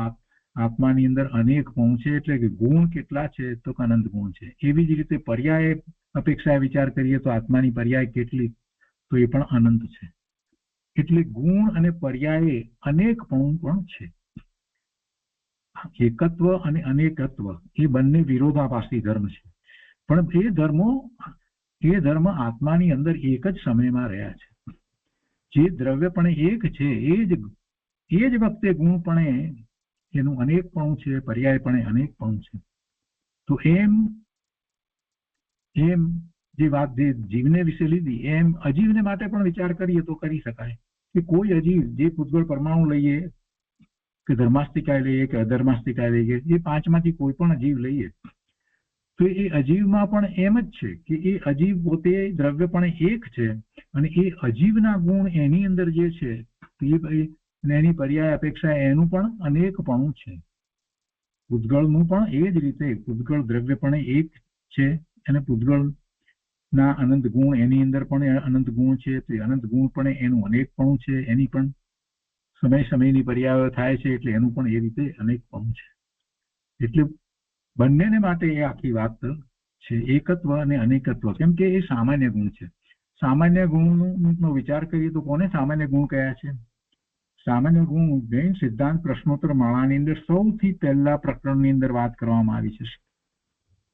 આત્માની અંદર અનેકપણું છે, એટલે કે ગુણ કેટલા છે તો અનંત ગુણ છે. એવી જ રીતે પર્યાય અપેક્ષાએ વિચાર કરીએ તો આત્માની પર્યાય કેટલી, તો એ પણ અનંત છે. એટલે ગુણ અને પર્યાય અનેકપણું પણ છે. એકત્વ અને અનેકત્વ એ બંને વિરોધાભાસી ધર્મ છે, પણ એ ધર્મ આત્માની અંદર એક જ સમયમાં રહ્યા છે. જે દ્રવ્યપણે એક છે એ જ વખતે ગુણપણે એનું અનેકપણું છે, પર્યાયપણે અનેકપણું છે. તો એમ જે વાત જે જીવને વિશે લીધી, એમ અજીવને માટે પણ વિચાર કરીએ તો કરી શકાય કે કોઈ અજીવ, જે પૂતગળ પરમાણુ લઈએ કે ધર્માસ્તિકાય લઈએ કે અધર્માસ્તિકાય લઈએ, એ પાંચમાંથી કોઈ પણ અજીવ લઈએ તો એ અજીવમાં પણ એમ જ છે કે એ અજીવ પોતે દ્રવ્યપણે એક છે, અને એ અજીવના ગુણ એની અંદર જે છે એની પર્યાય અપેક્ષા એનું પણ અનેકપણું છે. પૂતગળનું પણ એ જ રીતે પૂતગળ દ્રવ્યપણે એક છે, અને પૂતગળના અનંત ગુણ એની અંદર પણ અનંત ગુણ છે, તો અનંત ગુણ પણ એનું અનેકપણું છે, એની પણ સમયની પર્યાયો થાય છે, એટલે એનું પણ એ રીતે અનેકપણું છે. એટલે બંનેને માટે એ આખી વાત છે, એકત્વ અને અનેકત્વ. કેમ કે એ સામાન્ય ગુણ છે. સામાન્ય ગુણનો વિચાર કરીએ તો કોને સામાન્ય ગુણ કયા છે? સામાન્ય ગુણ જૈન સિદ્ધાંત પ્રશ્નોત્તર માળાની અંદર સૌથી પહેલા પ્રકરણની અંદર વાત કરવામાં આવી છે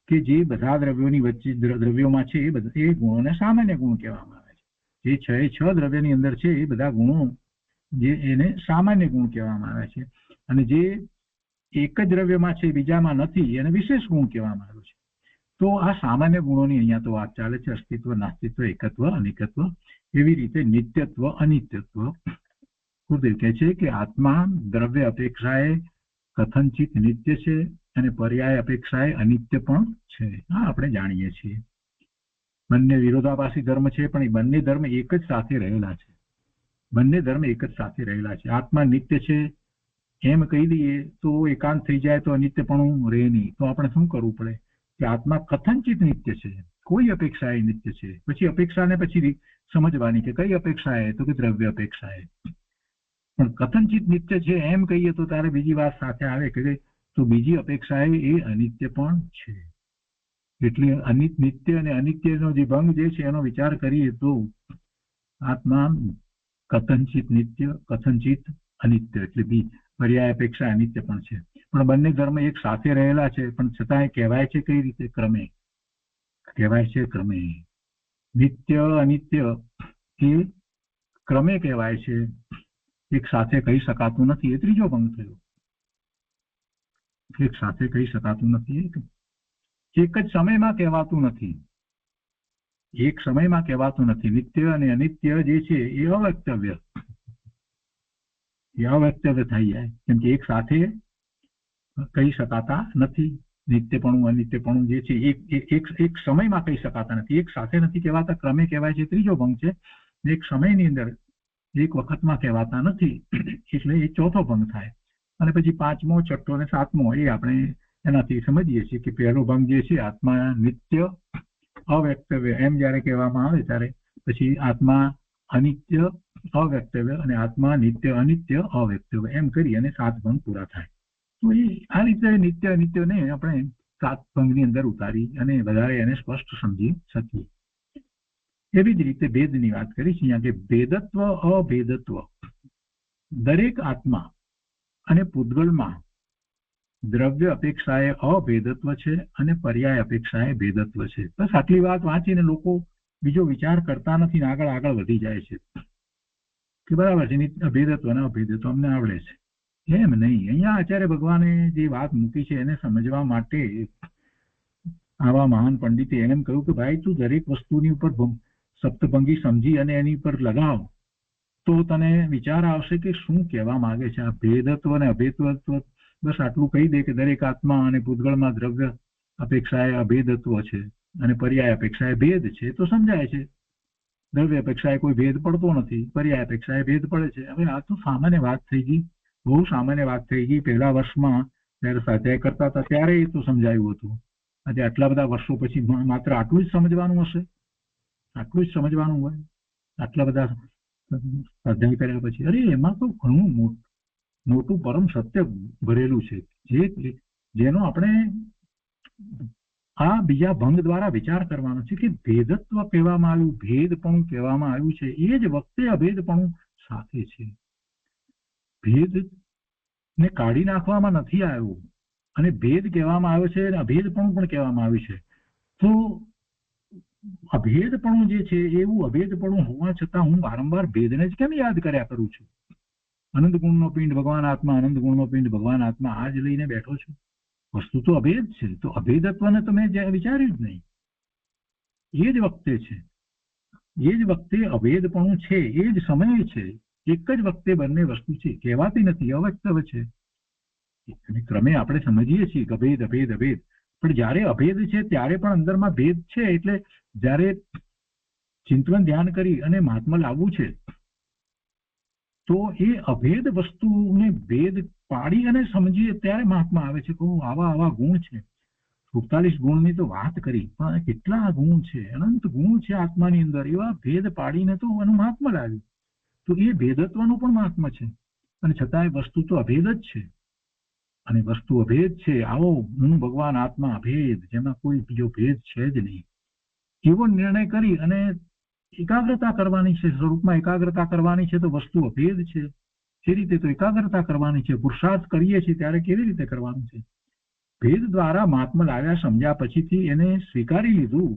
કે જે બધા દ્રવ્યોની વચ્ચે દ્રવ્યોમાં છે એ ગુણોને સામાન્ય ગુણ કહેવામાં આવે છે. જે 6 દ્રવ્યની અંદર છે એ બધા ગુણો જે એને સામાન્ય ગુણ કહેવામાં આવે છે, અને જે એક જ દ્રવ્યમાં છે બીજામાં નથી એને વિશેષ ગુણ કહેવામાં આવ્યો છે. તો આ સામાન્ય ગુણોની અહીંયા તો વાત ચાલે છે, અસ્તિત્વ, નાસ્તિત્વ, એકત્વ, અનેકત્વ. એવી રીતે નિત્યત્વ, અનિત્યત્વ. ગુરુદેવ કહે છે કે આત્મા દ્રવ્ય અપેક્ષાએ કથનચિત નિત્ય છે અને પર્યાય અપેક્ષાએ અનિત્ય પણ છે. આ આપણે જાણીએ છીએ. બંને વિરોધાભાસી ધર્મ છે, પણ એ બંને ધર્મ એક જ સાથે રહેલા છે. બંને ધર્મ એક જ સાથે રહેલા છે. આત્મા નિત્ય છે એમ કહી દઈએ તો એકાંત થઈ જાય તો અનિત્યપણું રહે નહીં. તો આપણે શું કરવું પડે કે આત્મા કથનચિત નિત્ય છે, કોઈ અપેક્ષા એ નિત્ય છે. પછી અપેક્ષાને પછી સમજવાની કે કઈ અપેક્ષા એ, તો કે દ્રવ્ય અપેક્ષા એ. પણ કથનચિત નિત્ય છે એમ કહીએ તો તારે બીજી વાત સાથે આવે કે તો બીજી અપેક્ષા એ અનિત્ય પણ છે. એટલે નિત્ય અને અનિત્યનો જે ભંગ જે છે એનો વિચાર કરીએ તો આત્મા કથનચિત નિત્ય, કથનચિત અનિત્ય, એટલે બી પર્યાય અપેક્ષા અનિત્ય પણ છે. પણ બંને ધર્મ એક સાથે રહેલા છે, પણ છતાં કહેવાય છે કઈ રીતે? ક્રમે કહેવાય છે. ક્રમે નિત્ય અનિત્ય એ ક્રમે કહેવાય છે, એક સાથે કહી શકાતું નથી. એ ત્રીજો ભંગ થયો. એક સાથે કહી શકાતું નથી, એક જ સમયમાં કહેવાતું નથી. એક સમયમાં કહેવાતું નથી. નિત્ય અને અનિત્ય જે છે એ અવક્તવ્ય થઈ જાય, કેમ કે એક સાથે કહી શકાતા નથી. નિત્યપણું અનિત્યપણું જે છે એક સમયમાં કહી શકાતા નથી, એક સાથે નથી કહેવાતા. ક્રમે કહેવાય છે, ત્રીજો ભંગ છે. એક સમયની અંદર એક વખતમાં કહેવાતા નથી, એટલે એ ચોથો ભંગ થાય. અને પછી પાંચમો, છઠ્ઠો અને સાતમો એ આપણે એનાથી સમજીએ છીએ કે પહેલો ભંગ જે છે આત્મા નિત્ય અવ્યક્તવ્ય એમ જયારે કહેવામાં આવે ત્યારે પછી આત્મા અનિત્ય અવ્યક્તવ્ય અને આત્મા નિત્ય અનિત્ય અવ્યક્તવ્ય એમ કરી અને 7 ભંગ પૂરા થાય. તો એ આ રીતે નિત્ય અનિત્યને આપણે 7 ભંગની અંદર ઉતારી અને વધારે એને સ્પષ્ટ સમજી શકીએ. એવી જ રીતે ભેદની વાત કરી છે અહીંયા કે ભેદત્વ અભેદત્વ દરેક આત્મા અને પૂતગલમાં દ્રવ્ય અપેક્ષાએ અભેદત્વ છે અને પર્યાય અપેક્ષાએ ભેદત્વ છે. બસ આટલી વાત વાંચીને લોકો બીજો વિચાર કરતા નથી, આગળ વધી જાય છે કે બરાબર છે ભેદત્વ અને અભેદત્વ અમને આવડે છે. એમ નહીં. અહીંયા આચાર્ય ભગવાને જે વાત મૂકી છે એને સમજવા માટે આવા મહાન પંડિતે એમ કહ્યું કે ભાઈ તું દરેક વસ્તુની ઉપર સપ્તભંગી સમજી અને એની પર લગાવ તો તને વિચાર આવશે કે શું કહેવા માંગે છે. આ ભેદત્વ અને અભેદત્વ બસ આટલું કહી દે કે દરેક આત્મા અને પૂતગળમાં દ્રવ્ય અપેક્ષાએ અભેદત્વ છે અને પર્યાય અપેક્ષાએ ભેદ છે તો સમજાય છે. દ્રવ્ય અપેક્ષાએ કોઈ ભેદ પડતો નથી, પર્યાય અપેક્ષાએ ભેદ પડે છે. હવે આ તો સામાન્ય વાત થઈ ગઈ, બહુ સામાન્ય વાત થઈ ગઈ. પહેલા વર્ષમાં જયારે સ્વાધ્યાય કરતા હતા ત્યારે એ તો સમજાયું હતું. આજે આટલા બધા વર્ષો પછી માત્ર આટલું જ સમજવાનું હશે? આટલું જ સમજવાનું હોય આટલા બધા સ્વાધ્યાય કર્યા પછી? અરે એમાં તો ઘણું મોટું પરમ સત્ય ભરેલું છે, જેનો આપણે આ બીજા ભંગ દ્વારા વિચાર કરવાનો છે કે ભેદત્વ કહેવામાં આવ્યું, ભેદપણું કહેવામાં આવ્યું છે, એ જ વખતે અભેદપણું સાથે છે. ભેદ ને કાઢી નાખવામાં નથી આવ્યું અને ભેદ કહેવામાં આવ્યો છે અને અભેદપણું પણ કહેવામાં આવ્યું છે. તો અભેદપણું જે છે એવું અભેદપણું હોવા છતાં હું વારંવાર ભેદને જ કેમ યાદ કર્યા કરું છું? અનંત ગુણનો પિંડ ભગવાન આત્મા, અનંત ગુણનો પિંડ ભગવાન આત્મા આ જ લઈને બેઠો છું. વસ્તુ તો અભેદ છે, તો અભેદત્વને તો મેં વિચાર્યું જ નહીં. એ જ વખતે છે, એ જ વખતે અભેદપણું છે, એ જ સમયે છે, એક જ વખતે બંને વસ્તુ છે, કહેવાતી નથી, અવ્યક્તવ છે. અને ક્રમે આપણે સમજીએ છીએ કે અભેદ અભેદ અભેદ, પણ જયારે અભેદ છે ત્યારે પણ અંદરમાં ભેદ છે. એટલે જયારે ચિંતન ધ્યાન કરી અને મહાત્મા લાવવું છે તો એ અભેદ વસ્તુને ભેદ પાડી અને સમજીએ ત્યારે મહાત્મા આવે છે. કહું આવા ગુણ છે, 47 ગુણની તો વાત કરી, પણ કેટલા ગુણ છે, અનંત ગુણ છે આત્માની અંદર. એવા ભેદ પાડીને તો એનું મહાત્મા લાવ્યું. તો એ ભેદત્વનું પણ મહાત્મા છે અને છતાંય વસ્તુ તો અભેદ જ છે. અને વસ્તુ અભેદ છે, આવો હું ભગવાન આત્મા અભેદ, જેમાં કોઈ બીજો ભેદ છે જ નહીં, એવો નિર્ણય કરી અને એકાગ્રતા કરવાની છે, સ્વરૂપમાં એકાગ્રતા કરવાની છે. તો વસ્તુ અભેદ છે એ રીતે તો એકાગ્રતા કરવાની છે. પુરુષાર્થ કરીએ છીએ ત્યારે કેવી રીતે કરવાનું છે? ભેદ દ્વારા મહાત્મા લાવ્યા, સમજ્યા પછીથી એને સ્વીકારી લીધું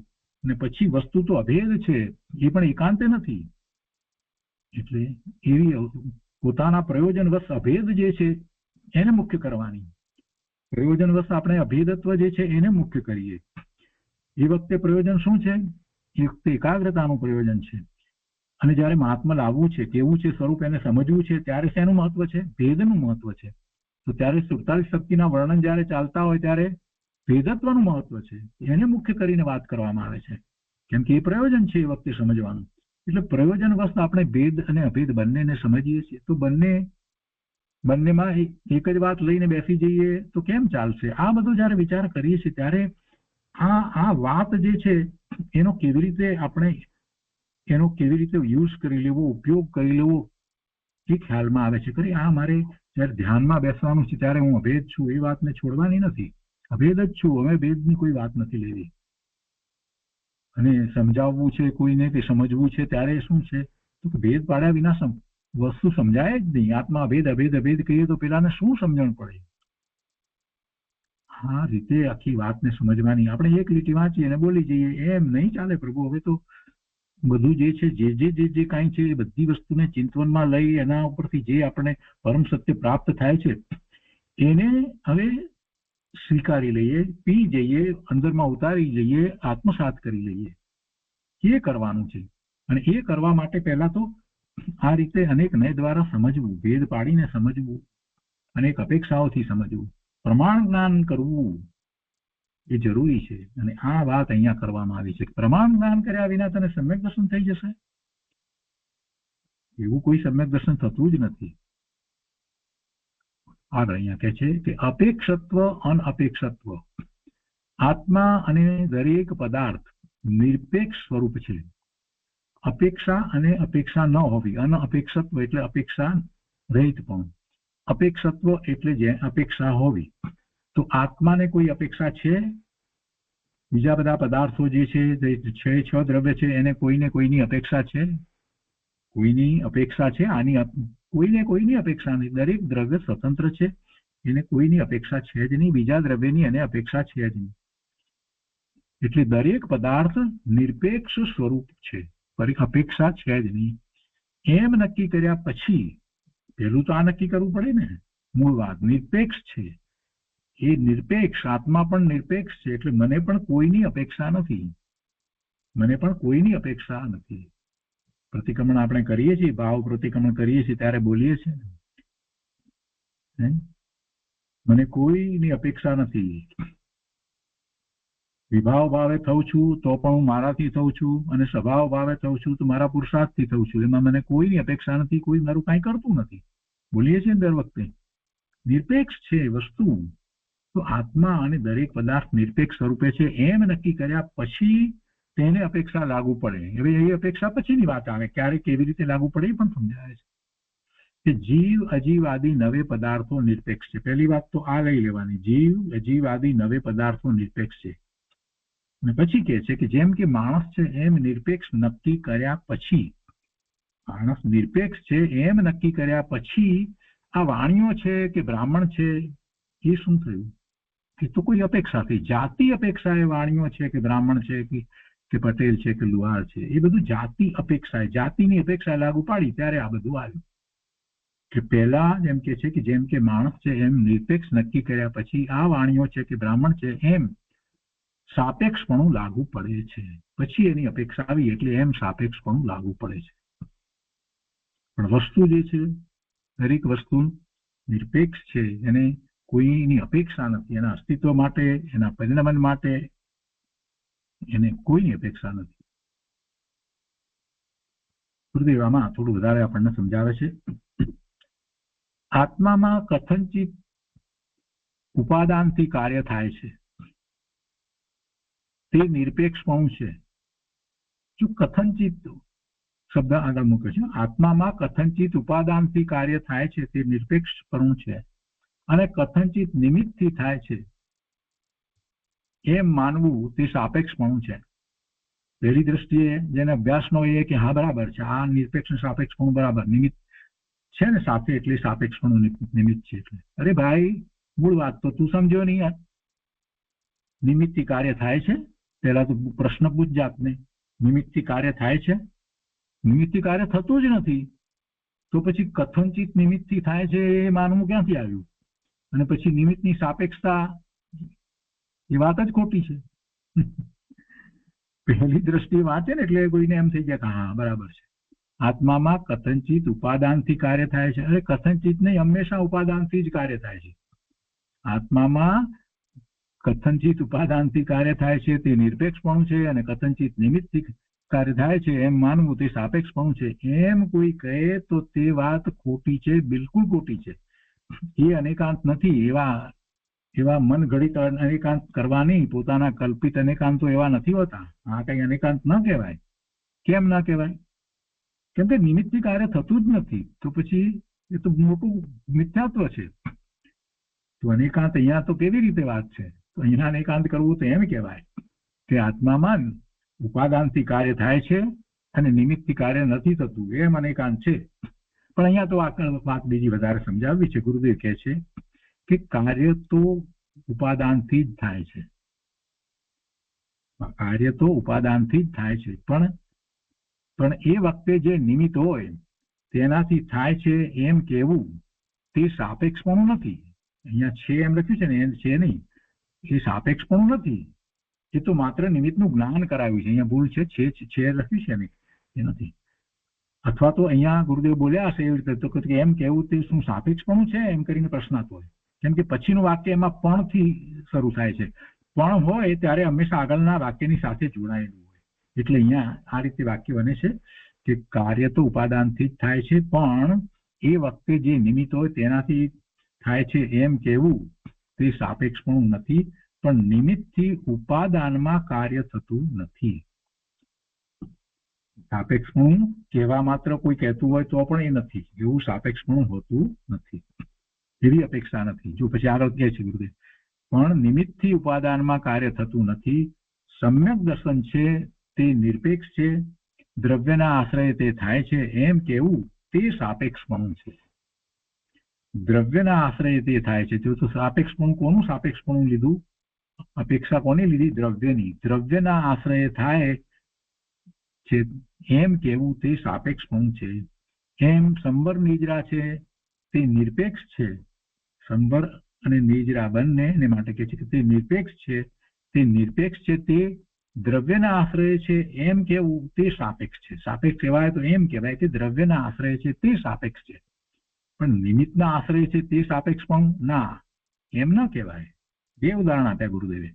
અને પછી વસ્તુ તો અભેદ છે, એ પણ એકાંતે નથી. એટલે એવી પોતાના પ્રયોજનવશ અભેદ જે છે એને મુખ્ય કરવાની. પ્રયોજનવશ આપણે અભેદત્વ જે છે એને મુખ્ય કરીએ. એ વખતે પ્રયોજન શું છે? એ વખતે એકાગ્રતાનું પ્રયોજન છે. અને જયારે મહાત્મા લાવવું છે, કેવું છે સ્વરૂપ, એને સમજવું છે, ત્યારે શેનું મહત્વ છે? ભેદનું મહત્વ છે. તો ત્યારે 47 શક્તિના વર્ણન જયારે ચાલતા હોય ત્યારે ભેદત્વનું મહત્વ છે, એને મુખ્ય કરીને વાત કરવામાં આવે છે. કેમ કે એ પ્રયોજન છે એ વખતે સમજવાનું. એટલે પ્રયોજન વસ્તુ આપણે ભેદ અને અભેદ બંનેને સમજીએ છીએ તો બંનેમાં એક જ વાત લઈને બેસી જઈએ તો કેમ ચાલશે? આ બધું જયારે વિચાર કરીએ છીએ ત્યારે આ વાત જે છે એનો કેવી રીતે યુઝ કરી લેવો, ઉપયોગ કરી લેવો એ ખ્યાલમાં આવે છે. ખરી આ મારે જયારે ધ્યાનમાં બેસવાનું છે ત્યારે હું અભેદ છું એ વાતને છોડવાની નથી. અભેદ જ છું, હવે ભેદની કોઈ વાત નથી લેવી. અને સમજાવવું છે કોઈને કે સમજવું છે ત્યારે શું છે તો ભેદ પાડ્યા વિના વસ્તુ સમજાય જ નહીં. આત્મા અભેદ અભેદ અભેદ કહીએ તો પેલાને શું સમજણ પડે? આ રીતે આખી વાતને સમજવાની. આપણે એક લીટી વાંચીએ અને બોલી જઈએ એમ નહીં ચાલે પ્રભુ. હવે તો બધું જે છે જે કાંઈ છે એ બધી વસ્તુને ચિંતવનમાં લઈ એના ઉપરથી જે આપણે પરમ સત્ય પ્રાપ્ત થાય છે એને હવે સ્વીકારી લઈએ, પી જઈએ, અંદરમાં ઉતારી જઈએ, આત્મસાત કરી લઈએ. એ કરવાનું છે. અને એ કરવા માટે પહેલા તો આ રીતે અનેક નય દ્વારા સમજવું, ભેદ પાડીને સમજવું, અનેક અપેક્ષાઓથી સમજવું, પ્રમાણ જ્ઞાન કરવું એ જરૂરી છે. અને આ વાત અહીંયા કરવામાં આવી છે. પ્રમાણ જ્ઞાન કર્યા વિના તને સમ્યક દર્શન થઈ જશે એવું કોઈ સમ્યક દર્શન થતું જ નથી. આગળ અહીંયા કહે છે કે અપેક્ષત્વ અનઅપેક્ષત્વ, આત્મા અને દરેક પદાર્થ નિરપેક્ષ સ્વરૂપ છે. અપેક્ષા અને અપેક્ષા ન હોવી. અનઅપેક્ષત્વ એટલે અપેક્ષા રહિત પણ, અપેક્ષત્વ એટલે જે અપેક્ષા હોવી. તો આત્માને કોઈ અપેક્ષા છે? બીજા બધા પદાર્થો જે છે છ દ્રવ્ય છે એને કોઈની અપેક્ષા છે? કોઈની અપેક્ષા છે? આની કોઈની અપેક્ષા નહીં. દરેક દ્રવ્ય સ્વતંત્ર છે, એને કોઈની અપેક્ષા છે જ નહીં, બીજા દ્રવ્યની એને અપેક્ષા છે જ નહીં. એટલે દરેક પદાર્થ નિરપેક્ષ સ્વરૂપ છે, અપેક્ષા છે જ નહીં. એમ નક્કી કર્યા પછી પહેલું તો આ નક્કી કરવું પડે ને. મૂળ વાત નિરપેક્ષ છે. એ નિરપેક્ષ આત્મા પણ નિરપેક્ષ છે. એટલે મને પણ કોઈની અપેક્ષા નથી. પ્રતિક્રમણ આપણે કરીએ છીએ, ભાવ પ્રતિક્રમણ કરીએ છીએ ત્યારે બોલીએ છીએ મને કોઈની અપેક્ષા નથી. વિભાવ ભાવે થઉં છું તો પણ હું મારાથી થઉં છું, અને સ્વભાવ ભાવે થઉં છું તો મારા પુરુષાર્થથી થઉં છું. એમાં મને કોઈની અપેક્ષા નથી, કોઈ મારું કાંઈ કરતું નથી. બોલીએ છીએ દર વખતે. નિરપેક્ષ છે વસ્તુ. તો આત્મા અને દરેક પદાર્થ નિરપેક્ષ સ્વરૂપે છે એમ નક્કી કર્યા પછી તેને અપેક્ષા લાગુ પડે. હવે એ અપેક્ષા પછીની વાત આવે, ક્યારે કેવી રીતે લાગુ પડે એ પણ સમજાય છે કે જીવ અજીવ આદિ નવે પદાર્થો નિરપેક્ષ છે. પહેલી વાત તો આ લઈ લેવાની, જીવ અજીવ આદિ નવે પદાર્થો નિરપેક્ષ છે. અને પછી કહે છે કે જેમ કે માણસ છે એમ નિરપેક્ષ નક્કી કર્યા પછી, માણસ નિરપેક્ષ છે એમ નક્કી કર્યા પછી આ વાણીઓ છે કે બ્રાહ્મણ છે એ શું થયું? એ તો કોઈ અપેક્ષા થઈ, જાતિ અપેક્ષા. એ વાણીઓ છે કે બ્રાહ્મણ છે કે પટેલ છે કે લુહાર છે, એ બધું જાતિ અપેક્ષા, જાતિની અપેક્ષા લાગુ પાડી ત્યારે આ બધું આવ્યું. કે પહેલા એમ કે છે કે જેમ કે માણસ છે એમ નિરપેક્ષ નક્કી કર્યા પછી આ વાણીઓ છે કે બ્રાહ્મણ છે એમ સાપેક્ષપણું લાગુ પડે છે. પછી એની અપેક્ષા આવી એટલે એમ સાપેક્ષપણું લાગુ પડે છે. પણ વસ્તુ જે છે દરેક વસ્તુ નિરપેક્ષ છે, એને કોઈની અપેક્ષા નથી. એના અસ્તિત્વ માટે, એના પરિણમન માટે એને કોઈની અપેક્ષા નથી. ગુરુદેવ આમાં થોડું વધારે આપણને સમજાવે છે. આત્મામાં કથનચિત ઉપાદાનથી કાર્ય થાય છે તે નિરપેક્ષપણું છે. જો કથનચિત શબ્દ આગળ મૂકે છે, આત્મામાં કથનચિત ઉપાદાનથી કાર્ય થાય છે તે નિરપેક્ષપણું છે, અને કથનચિત નિમિત્તથી થાય છે એમ માનવું તે સાપેક્ષપણું છે. પહેલી દ્રષ્ટિએ જેને અભ્યાસનો એ કે હા બરાબર છે, આ નિરપેક્ષ સાપેક્ષપણું બરાબર, નિમિત્ત છે ને સાથે એટલે સાપેક્ષપણું નિમિત્ત છે. એટલે અરે ભાઈ મૂળ વાત તો તું સમજ્યો નહીં. યાર નિમિત્તથી કાર્ય થાય છે, પહેલા તો પ્રશ્ન પૂછ જાતને, નિમિત્તથી કાર્ય થાય છે? નિમિત્તથી કાર્ય થતું જ નથી. તો પછી કથનચિત નિમિત્તથી થાય છે એ માનવું ક્યાંથી આવ્યું? અને પછી નિમિત્તની સાપેક્ષતા એ વાત જ ખોટી છે. પહેલી દ્રષ્ટિએ વાંચે ને એટલે કોઈને એમ થઈ જાય કે હા બરાબર છે. આત્મામાં કથનચિત ઉપાદાનથી કાર્ય થાય છે. અરે કથનચિત નહીં, હંમેશા ઉપાદાનથી જ કાર્ય થાય છે. આત્મામાં કથનચિત ઉપાદાનથી કાર્ય થાય છે તે નિરપેક્ષપણું છે અને કથનચિત નિમિત્તથી કાર્ય થાય છે એમ માનવું તે સાપેક્ષપણું છે. એમ કોઈ કહે તો તે વાત ખોટી છે, બિલકુલ ખોટી છે. એ અનેકાંત નથી. એવા મન ઘડિત અનેકાંત કરવાની, પોતાના કલ્પિત અનેકાંતો એવા નથી હોતા. આ કઈ અનેકાંત ન કહેવાય. કેમ ના કહેવાય? કેમ કે નિમિત્તથી કાર્ય થતું જ નથી. તો પછી એ તો મોટું મિથ્યાત્વ છે. તો અનેકાંત અહીંયા તો કેવી રીતે વાત છે? તો અહીંયા અનેકાંત કરવું તો એમ કહેવાય કે આત્મામાં ઉપાદાનથી કાર્ય થાય છે અને નિમિત્તથી કાર્ય નથી થતું, એમ અનેકાંત છે. પણ અહીંયા તો વાત બીજી વધારે સમજાવવી છે. ગુરુદેવ કહે છે કે કાર્ય તો ઉપાદાનથી જ થાય છે. કાર્ય તો ઉપાદાનથી જ થાય છે, પણ એ વખતે જે નિમિત્ત હોય તેનાથી થાય છે એમ કહેવું તે સાપેક્ષપણું નથી. અહીંયા છે એમ લખ્યું છે ને, એ છે નહીં, એ સાપેક્ષપણું નથી. એ તો માત્ર નિમિત્તનું જ્ઞાન કરાવ્યું છે. અહીંયા ભૂલ છે લખ્યું છે ને, એ નથી. અથવા તો અહીંયા ગુરુદેવ બોલ્યા હશે એવી રીતે, તો એમ કહેવું તે શું સાપેક્ષપણું છે એમ કરીને પ્રશ્નાર્થ હોય. કેમ કે પછીનું વાક્ય એમાં પણથી શરૂ થાય છે. પણ હોય ત્યારે હંમેશા આગળના વાક્યની સાથે જોડાયેલું હોય. એટલે અહીંયા આ રીતે વાક્ય બને છે કે કાર્ય તો ઉપાદાનથી જ થાય છે, પણ એ વખતે જે નિમિત્ત હોય તેનાથી થાય છે એમ કહેવું તે સાપેક્ષપણું નથી. પણ નિમિત્તથી ઉપાદાનમાં કાર્ય થતું નથી. સાપેક્ષપણું કહેવા માત્ર કોઈ કહેતું હોય તો પણ એ નથી. એવું સાપેક્ષપણું હોતું નથી, એવી અપેક્ષા નથી. જો પછી આગળ કહે છે ગુરુદેવ, પણ નિમિત્તથી ઉપાદાનમાં કાર્ય થતું નથી. સમ્યક દર્શન છે તે નિરપેક્ષ છે, દ્રવ્યના આશ્રય તે થાય છે એમ કહેવું તે સાપેક્ષપણું છે. દ્રવ્યના આશ્રય તે થાય છે. તો સાપેક્ષપણું કોનું સાપેક્ષપણું લીધું? અપેક્ષા કોની લીધી? દ્રવ્યની. દ્રવ્યના આશ્રય થાય છે એમ કહેવું તે સાપેક્ષપણું છે. એમ સંબર નિજરા છે તે નિરપેક્ષ છે. સંબર અને નિજરા બંને માટે કહે છે કે તે નિરપેક્ષ છે. તે નિરપેક્ષ છે તે દ્રવ્યના આશ્રય છે એમ કહેવું તે સાપેક્ષ છે. સાપેક્ષ કહેવાય તો એમ કહેવાય કે દ્રવ્યના આશ્રય છે તે સાપેક્ષ છે, પણ નિમિત્તના આશ્રય છે તે સાપેક્ષ પણ ના, એમ ન કહેવાય. બે ઉદાહરણ આપ્યા ગુરુદેવે.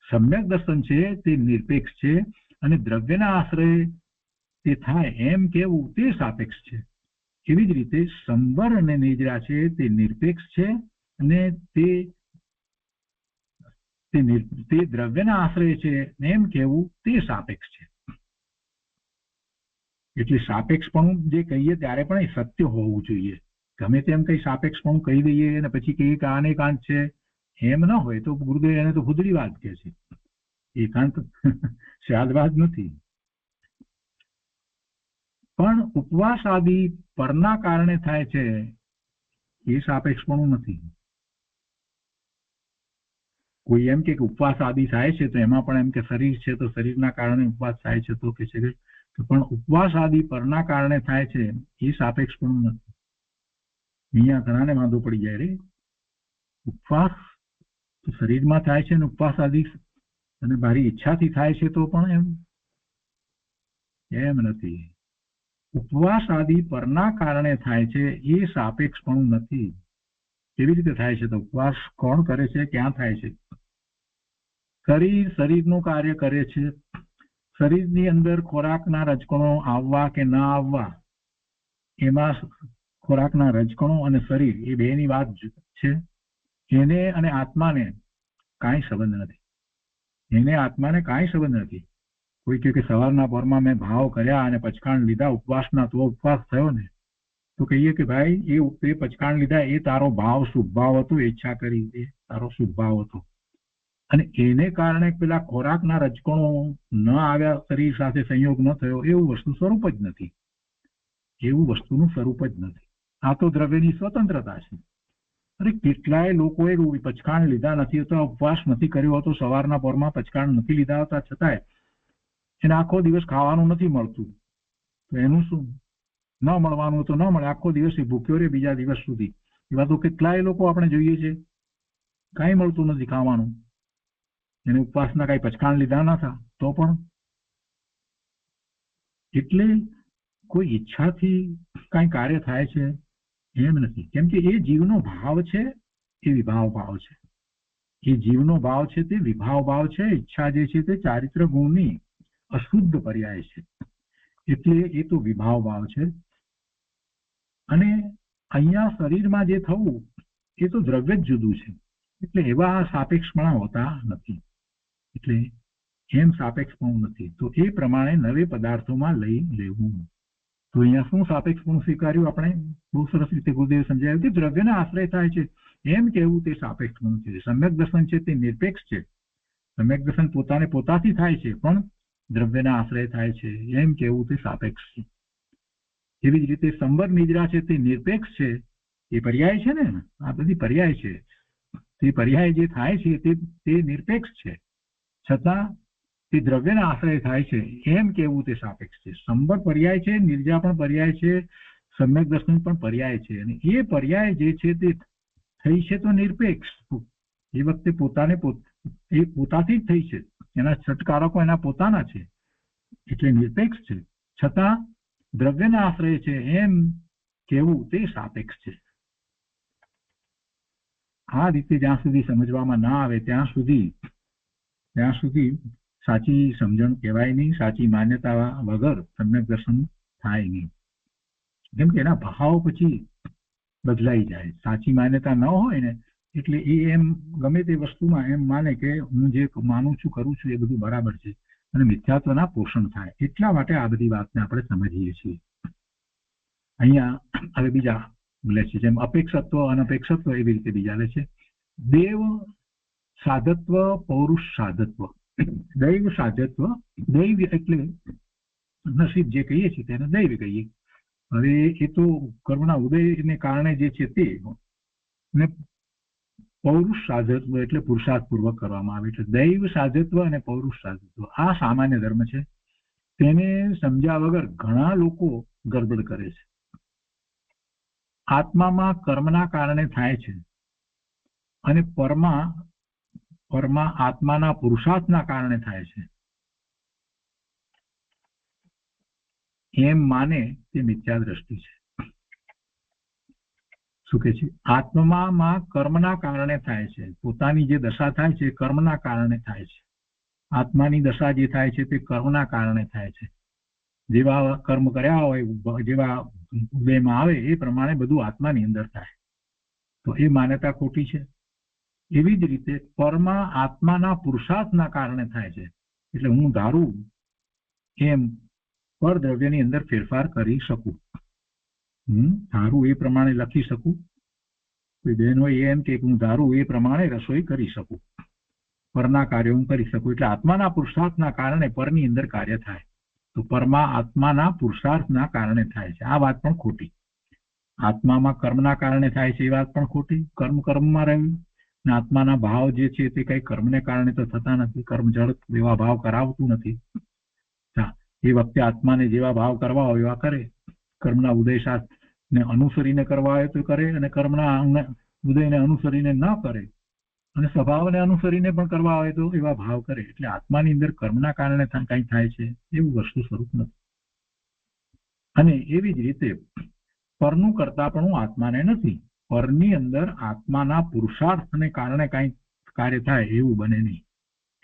સમ્યક દર્શન છે તે નિરપેક્ષ છે અને દ્રવ્યના આશ્રય તે થાય એમ કહેવું તે સાપેક્ષ છે. એવી જ રીતે સંબર અને નિજરા છે તે નિરપેક્ષ છે અને તે દ્રવ્યના આશ્રય છે એમ કહેવું તે સાપેક્ષ છે. એટલે સાપેક્ષપણું જે કહીએ ત્યારે પણ એ સત્ય હોવું જોઈએ. ગમે તેમ કઈ સાપેક્ષપણું કહી દઈએ અને પછી કહીએ કે અનેકાંત છે, એમ ન હોય તો ગુરુદેવ એને તો ખુદડી વાત કહે છે. એકાંત શાદવાદ નથી. પણ ઉપવાસ આદિ પરના કારણે થાય છે એ સાપેક્ષપણું નથી. કોઈ એમ કે ઉપવાસ આદિ થાય છે તો એમાં પણ એમ કે શરીર છે તો શરીરના કારણે ઉપવાસ થાય છે, તો કે છે કે પણ ઉપવાસ આદિ પરના કારણે થાય છે એ સાપેક્ષપણું નથી. અહીંયા ઘણાને વાંધો પડી જાય રે. ઉપવાસ તો શરીરમાં થાય છે ને ઉપવાસ આદિ અને મારી ઈચ્છાથી થાય છે તો પણ એમ નથી. ઉપવાસ આદિ પરના કારણે થાય છે એ સાપેક્ષપણું નથી. કેવી રીતે થાય છે? તો ઉપવાસ કોણ કરે છે, ક્યાં થાય છે? શરીરનું કાર્ય કરે છે. શરીરની અંદર ખોરાકના રજકણો આવવા કે ના આવવા, એમાં ખોરાકના રજકણો અને શરીર એ બેની વાત છે. એને અને આત્માને કાંઈ સંબંધ નથી. એને આત્માને કાંઈ સંબંધ નથી. કોઈ કહે કે સવારના પોરમાં મેં ભાવ કર્યા અને પચકાણ લીધા ઉપવાસના, તો ઉપવાસ થયો ને, તો કહીએ કે ભાઈ એ પચકાણ લીધા એ તારો ભાવ શુભ ભાવ હતો, ઈચ્છા કરી એ તારો શુભ ભાવ હતો, અને એને કારણે પેલા ખોરાકના રજકણો ન આવ્યા, શરીર સાથે સંયોગ ન થયો, એવું વસ્તુ સ્વરૂપ જ નથી. એવું વસ્તુનું સ્વરૂપ જ નથી. આ તો દ્રવ્યની સ્વતંત્રતા છે. અરે કેટલાય લોકોએ પચકાણ લીધા નથી હોતા, ઉપવાસ નથી કર્યો હતો, સવારના પોરમાં પચકાણ નથી લીધા હોતા, છતાંય એને આખો દિવસ ખાવાનું નથી મળતું, તો એનું શું? ન મળવાનું તો ન મળે, આખો દિવસ ભૂખ્યો રે બીજા દિવસ સુધી. એવા તો કેટલાય લોકો આપણે જોઈએ છે, કાંઈ મળતું નથી ખાવાનું, એને ઉપવાસના કાંઈ પચકાણ લીધા ન થા તો પણ. એટલે કોઈ ઈચ્છાથી કાંઈ કાર્ય થાય છે એમ નથી. કેમ કે એ જીવનો ભાવ છે, એ વિભાવ ભાવ છે. એ જીવનો ભાવ છે તે વિભાવ ભાવ છે, ઈચ્છા જે છે તે ચારિત્ર ગુણની અશુદ્ધ પર્યાય છે, એટલે એ તો વિભાવ ભાવ છે. અને અહીંયા શરીરમાં જે થવું એ તો દ્રવ્ય જ જુદું છે, એટલે એવા સાપેક્ષપણા હોતા નથી, એટલે એમ સાપેક્ષપણું નથી. તો એ પ્રમાણે નવે પદાર્થોમાં લઈ લેવું. તો અહીંયા શું સાપેક્ષપણું સ્વીકાર્યું આપણે? બહુ સરસ રીતે ગુરુદેવ સમજાવ્યું કે દ્રવ્યના આશ્રય થાય છે એમ કહેવું તે સાપેક્ષપણું છે. સમ્યક દર્શન છે તે નિરપેક્ષ છે. સમ્યક દર્શન પોતાને પોતાથી થાય છે પણ દ્રવ્યના આશ્રય થાય છે એમ કહેવું તે સાપેક્ષ છે. એવી જ રીતે સંબર નિદ્રા છે તે નિરપેક્ષ છે, એ પર્યાય છે ને, આ બધી પર્યાય છે. તે પર્યાય જે થાય છે તે નિરપેક્ષ છે, છતાં તે દ્રવ્યના આશ્રય થાય છે એમ કેવું તે સાપેક્ષ છે. સંબર પર્યાય છે, નિર્જા પણ પર્યાય છે, સમ્યક દર્શન પણ પર્યાય છે, અને એ પર્યાય જે છે તે થઈ છે તો નિરપેક્ષ. એ વખતે એ પોતાથી જ થઈ છે, એના છટકારકો એના પોતાના છે, એટલે નિરપેક્ષ છે, છતાં દ્રવ્યના આશ્રય છે એમ કેવું તે સાપેક્ષ છે. આ રીતે જ્યાં સુધી સમજવામાં ના આવે ત્યાં સુધી સાચી સમજણ કહેવાય નહીં, સાચી માન્યતા વગર સમ્યક દર્શન થાય નહીં. કેમ કે એના ભાવ પછી બદલાઈ જાય. સાચી માન્યતા ન હોય ને એટલે એ એમ ગમે તે વસ્તુમાં એમ માને કે હું જે માનું છું કરું છું એ બધું બરાબર છે, અને મિથ્યાત્વના પોષણ થાય. એટલા માટે આ બધી વાતને આપણે સમજીએ છીએ. અહીંયા હવે બીજા લે છે, જેમ અપેક્ષત્વ અનપેક્ષત્વ એવી રીતે બીજા લે છે. દેવ સાધત્વ, પૌરુષ સાધત્વ. દૈવ સાધત્વ, દૈવ એટલે નસીબ જે કહીએ છીએ તેને દૈવ કહીએ. હવે એ તો કર્મના ઉદયને કારણે જે છે તે, ને પૌરુષ સાધત્વ એટલે પુરુષાર્થ પૂર્વક કરવામાં આવે. એટલે દૈવ સાધત્વ અને પૌરુષ સાધત્વ આ સામાન્ય ધર્મ છે. તેને સમજ્યા વગર ઘણા લોકો ગડબડ કરે છે. આત્મામાં કર્મના કારણે થાય છે અને પરમાં આત્માના પુરુષાર્થના કારણે થાય છે એમ માને તે મિથ્યા દ્રષ્ટિ છે. શું કે છે? આત્મામાં કર્મના કારણે થાય છે, પોતાની જે દશા થાય છે કર્મના કારણે થાય છે. આત્માની દશા જે થાય છે તે કર્મના કારણે થાય છે. જેવા કર્મ કર્યા હોય, જેવા ઉદયમાં આવે એ પ્રમાણે બધું આત્માની અંદર થાય. તો એ માન્યતા ખોટી છે. એવી જ રીતે પરમાં આત્માના પુરુષાર્થના કારણે થાય છે. એટલે હું ધારું એમ પર દ્રવ્યની અંદર ફેરફાર કરી શકું, ધારું એ પ્રમાણે લખી શકું. કોઈ બહેન હોય એમ કે હું ધારું એ પ્રમાણે રસોઈ કરી શકું, પરના કાર્યો હું કરી શકું. એટલે આત્માના પુરુષાર્થના કારણે પરની અંદર કાર્ય થાય. તો પરમાં આત્માના પુરુષાર્થના કારણે થાય છે, આ વાત પણ ખોટી. આત્મામાં કર્મના કારણે થાય છે એ વાત પણ ખોટી. કર્મમાં રહ્યું ને આત્માના ભાવ જે છે તે કઈ કર્મને કારણે તો થતા નથી. કર્મ જળ એવા ભાવ કરાવતું નથી. એ વખતે આત્માને જેવા ભાવ કરવા હોય એવા કરે. કર્મના ઉદય ને અનુસરીને કરવા હોય તો કરે, અને કર્મના ઉદયને અનુસરીને ન કરે, અને સ્વભાવને અનુસરીને પણ કરવા હોય તો એવા ભાવ કરે. એટલે આત્માની અંદર કર્મના કારણે કંઈ થાય છે એવું વસ્તુ સ્વરૂપ નથી. અને એવી જ રીતે પરનું કરતા પણ આત્માને નથી. પરની અંદર આત્માના પુરુષાર્થને કારણે કાંઈ કાર્ય થાય એવું બને નહીં.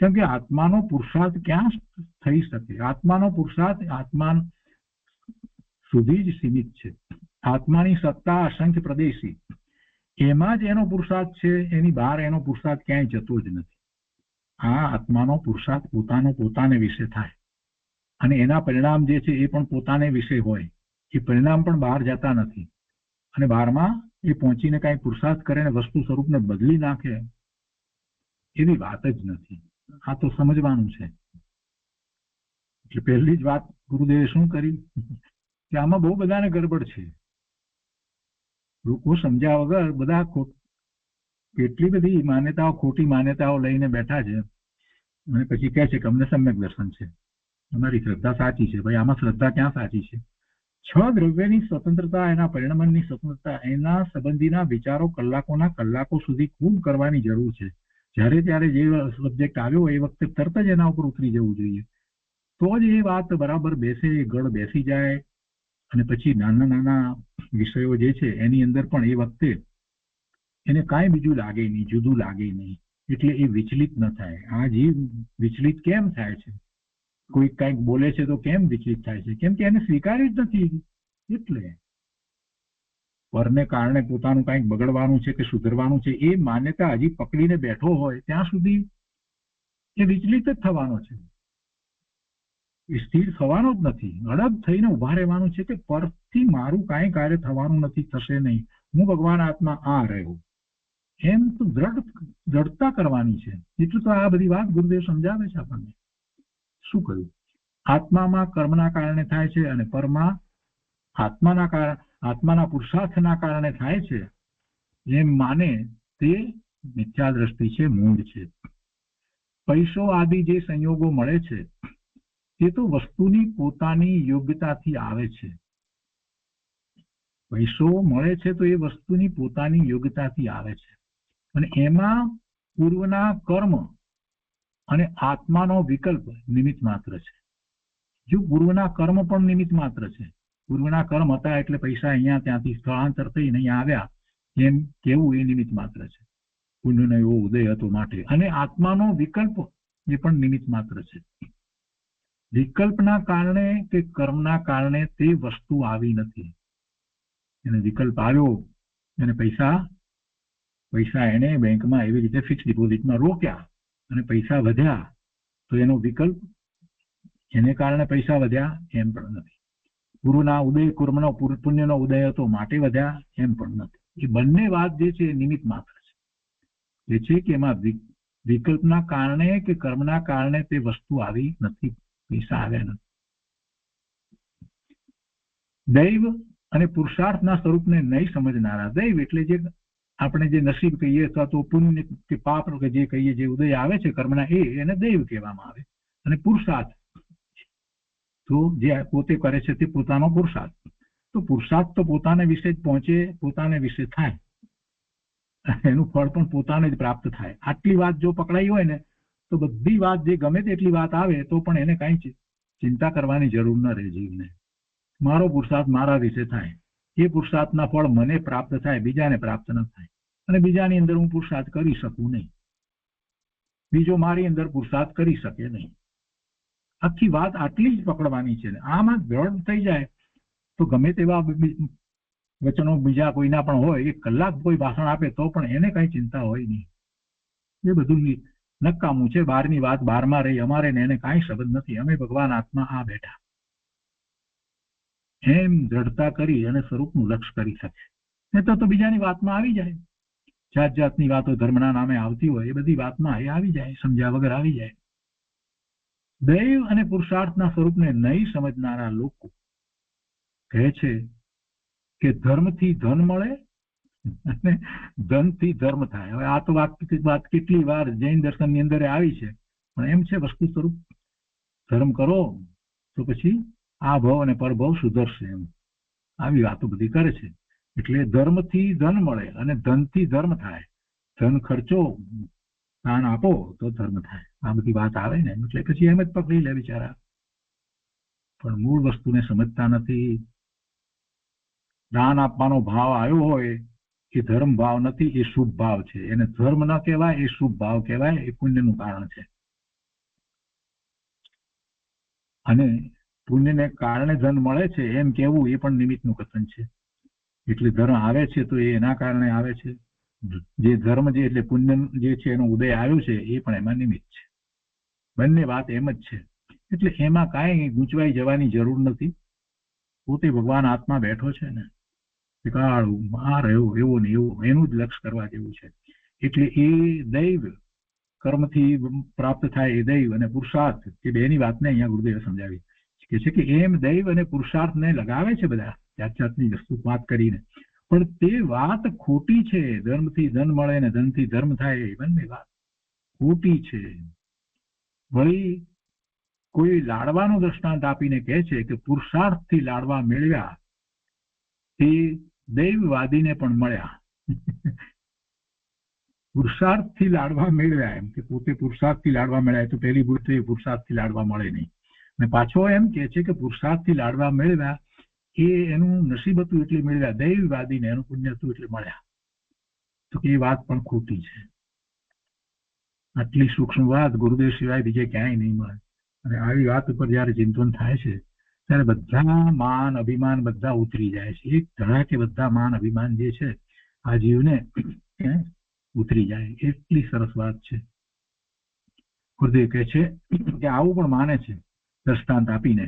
કેમ કે આત્માનો પુરુષાર્થ ક્યાં થઈ શકે? આત્માનો પુરુષાર્થ આત્મા સુધી જ સીમિત છે. આત્માની સત્તા અસંખ્ય પ્રદેશી, એમાં જ એનો પુરુષાર્થ છે, એની બહાર એનો પુરુષાર્થ ક્યાંય જતો જ નથી. આ આત્માનો પુરુષાર્થ પોતાને વિશે થાય, અને એના પરિણામ જે છે એ પણ પોતાને વિશે હોય. એ પરિણામ પણ બહાર જતા નથી, અને બહારમાં એ પહોંચીને કાંઈ પુરુષાર્થ કરે ને વસ્તુ સ્વરૂપને બદલી નાખે એવી વાત જ નથી. આ તો સમજવાનું છે. એટલે પહેલી જ વાત ગુરુદેવે શું કરી કે આમાં બહુ બધાને ગડબડ છે. લોકો સમજ્યા વગર બધા કેટલી બધી માન્યતાઓ, ખોટી માન્યતાઓ લઈને બેઠા છે, અને પછી કહે છે કે અમને સમ્યક દર્શન છે, અમારી શ્રદ્ધા સાચી છે. ભાઈ આમાં શ્રદ્ધા ક્યાં સાચી છે? 6 દ્રવ્યની સ્વતંત્રતા, એના પરિણમનની સ્વતંત્રતા, એના સંબંધીના વિચારો કલાકો સુધી ખૂબ કરવાની જરૂર છે. જ્યારે ત્યારે જે સબ્જેક્ટ આવ્યો એ વખતે તરત જ એના ઉપર ઉતરી જવું જોઈએ, તો જ એ વાત બરાબર બેસે, ગળ બેસી જાય. અને પછી નાના નાના વિષયો જે છે એની અંદર પણ એ વખતે એને કાંઈ બીજું લાગે નહીં, જુદું લાગે નહીં. એટલે એ વિચલિત ન થાય. આ જીવ વિચલિત કેમ થાય છે? કોઈ કંઈક બોલે છે તો કેમ વિચલિત થાય છે? કેમ કે એને સ્વીકાર્યું જ નથી. એટલે પરને કારણે પોતાનું કંઈક બગડવાનું છે કે સુધરવાનું છે એ માન્યતા હજી પકડીને બેઠો હોય ત્યાં સુધી એ વિચલિત જ થવાનો છે. એ સ્થિર થવાનો જ નથી. અડગ થઈને ઉભા રહેવાનું છે કે પરથી મારું કાંઈ કાર્ય થવાનું નથી, થશે નહીં, હું ભગવાન આત્મા આ રહ્યો, એમ તો દ્રઢતા કરવાની છે. એટલું તો આ બધી વાત ગુરુદેવ સમજાવે છે આપણને. શું કહ્યું? આત્મામાં કર્મના કારણે થાય છે અને પરમાં આત્માના પુરુષાર્થના કારણે થાય છે એમ માને તે મિથ્યા દ્રષ્ટિ છે, મૂળ છે. પૈસો આદિ જે સંયોગો મળે છે તે તો વસ્તુની પોતાની યોગ્યતાથી આવે છે. પૈસો મળે છે તો એ વસ્તુની પોતાની યોગ્યતાથી આવે છે અને એમાં પૂર્વના કર્મ અને આત્માનો વિકલ્પ નિમિત્ત માત્ર છે. જો પૂર્વના કર્મ પણ નિમિત્ત માત્ર છે. પૂર્વના કર્મ હતા એટલે પૈસા અહીંયા ત્યાંથી સ્થળાંતર થઈને અહીંયા આવ્યા એમ કેવું એ નિમિત્ત માત્ર છે. પુણ્યનો એવો ઉદય હતો માટે. અને આત્માનો વિકલ્પ એ પણ નિમિત્ત માત્ર છે. વિકલ્પના કારણે કે કર્મના કારણે તે વસ્તુ આવી નથી. એને વિકલ્પ આવ્યો અને પૈસા એને બેંકમાં એવી રીતે ફિક્સ ડિપોઝિટમાં રોક્યા અને પૈસા વધ્યા તો એનો વિકલ્પ એને કારણે પૈસા વધ્યા એમ પણ નથી. પૂર્વના ઉદય કર્મનો પુણ્યનો ઉદય હતો માટે વધ્યા એમ પણ નથી. એ બંને વાત જે છે એ નિમિત્ત માત્ર છે. એ છે કે એમાં વિકલ્પના કારણે કે કર્મના કારણે તે વસ્તુ આવી નથી, પૈસા આવ્યા નથી. દૈવ અને પુરુષાર્થના સ્વરૂપને નહીં સમજનારા, દૈવ એટલે જે આપણે જે નસીબ કહીએ અથવા તો પુણ્ય કે પાપ કે જે કહીએ જે ઉદય આવે છે કર્મના એને દૈવ કહેવામાં આવે. અને પુરુષાર્થ તો જે પોતે કરે છે તે પોતાનો પુરુષાર્થ. તો પુરુષાર્થ તો પોતાને વિશે જ પહોંચે, પોતાને વિશે થાય, એનું ફળ પણ પોતાને જ પ્રાપ્ત થાય. આટલી વાત જો પકડાઈ હોય ને તો બધી વાત જે ગમે તેટલી વાત આવે તો પણ એને કાંઈ ચિંતા કરવાની જરૂર ન રહે જીવને. મારો પુરુષાર્થ મારા વિશે થાય, એ પુરુષાર્થના ફળ મને પ્રાપ્ત થાય, બીજાને પ્રાપ્ત ન થાય. અને બીજાની અંદર હું પુરુષાર્થ કરી શકું નહીં, બીજો મારી અંદર પુરુષાર્થ કરી શકે નહીં. આખી વાત આટલી જ પકડવાની છે. આમાં દ્રઢ થઈ જાય તો ગમે તેવા વચનો બીજા કોઈના પણ હોય, 1 કલાક કોઈ ભાષણ આપે તો પણ એને કઈ ચિંતા હોય નહીં. એ બધું નકામું છે. બહારની વાત બહારમાં રહી, અમારે ને એને કાંઈ સંબંધ નથી, અમે ભગવાન આત્મા આ બેઠા, એમ દ્રઢતા કરી અને સ્વરૂપનું લક્ષ્ય કરી શકે. નહીં તો બીજાની વાતમાં આવી જાય. જાત જાતની વાતો ધર્મના નામે આવતી હોય એ બધી વાતમાં એ આવી જાય, સમજ્યા વગર આવી જાય. દૈવ અને પુરુષાર્થના સ્વરૂપને નહીં સમજનારા લોકો કહે છે કે ધર્મથી ધન મળે અને ધનથી ધર્મ થાય. હવે આ તો વાત કેટલી વાર જૈન દર્શનની અંદર આવી છે, પણ એમ છે વસ્તુ સ્વરૂપ ધર્મ કરો તો પછી આ ભાવ અને પરભાવ સુધરશે, એમ આવી વાતો બધી કરે છે. એટલે ધર્મથી ધન મળે અને ધનથી ધર્મ થાય. ધન ખર્ચો, દાન આપો તો ધર્મ થાય. આ બધી વાત આવે ને એટલે પછી એમ જ પકડી લે બિચારા. પણ મૂળ વસ્તુને સમજતા નથી. દાન આપવાનો ભાવ આવ્યો હોય એ ધર્મ ભાવ નથી, એ શુભ ભાવ છે. એને ધર્મ ન કહેવાય, એ શુભ ભાવ કહેવાય. એ પુણ્યનું કારણ છે. અને પુણ્યને કારણે ધન મળે છે એમ કહેવું એ પણ નિમિત્તનું કથન છે. એટલે ધર્મ આવે છે તો એ એના કારણે આવે છે. જે ધર્મ જે એટલે પુણ્ય જે છે એનો ઉદય આવ્યો છે એ પણ એમાં નિમિત્ત છે. બંને વાત એમ જ છે. એટલે એમાં કાંઈ ગૂંચવાઈ જવાની જરૂર નથી. પોતે ભગવાન આત્મા બેઠો છે ને, આ રહ્યો એવો ને એવો, એનું જ લક્ષ્ય કરવા જેવું છે. એટલે એ દૈવ કર્મથી પ્રાપ્ત થાય એ દૈવ અને પુરુષાર્થ એ બેની વાતને અહીંયા ગુરુદેવે સમજાવી કે છે કે એમ દૈવ અને પુરુષાર્થને લગાવે છે બધા જાત જાતની વસ્તુ વાત કરીને, પણ તે વાત ખોટી છે. ધર્મથી ધન મળે ને ધનથી ધર્મ થાય એ બંને વાત ખોટી છે. વળી કોઈ લાડવાનું દ્રષ્ટાંત આપીને કહે છે કે પુરુષાર્થથી લાડવા મેળવ્યા તે દૈવવાદીને પણ મળ્યા. પુરુષાર્થથી લાડવા મેળવ્યા, એમ કે પોતે પુરુષાર્થથી લાડવા મેળવ્યા તો પહેલી ભૂલ તો એ પુરુષાર્થથી લાડવા મળે નહીં. અને પાછો એમ કે છે કે પુરુષાર્થથી લાડવા મેળવ્યા એ એનું નસીબ હતું એટલે મેળવ્યા, દૈવવાદીને એનું પુણ્ય હતું એટલે મળ્યા. તો એ વાત પણ ખોટી છે. આટલી સૂક્ષ્મ વાત ગુરુદેવ સિવાય બીજે ક્યાંય નહીં મળે. અને આવી વાત ઉપર જયારે ચિંતન થાય છે ત્યારે બધા માન અભિમાન બધા ઉતરી જાય છે. એક ધડાકે બધા માન અભિમાન જે છે આ જીવને ઉતરી જાય. એટલી સરસ વાત છે. ગુરુદેવ કહે છે કે આવું પણ માને છે દ્રષ્ટાંત આપીને.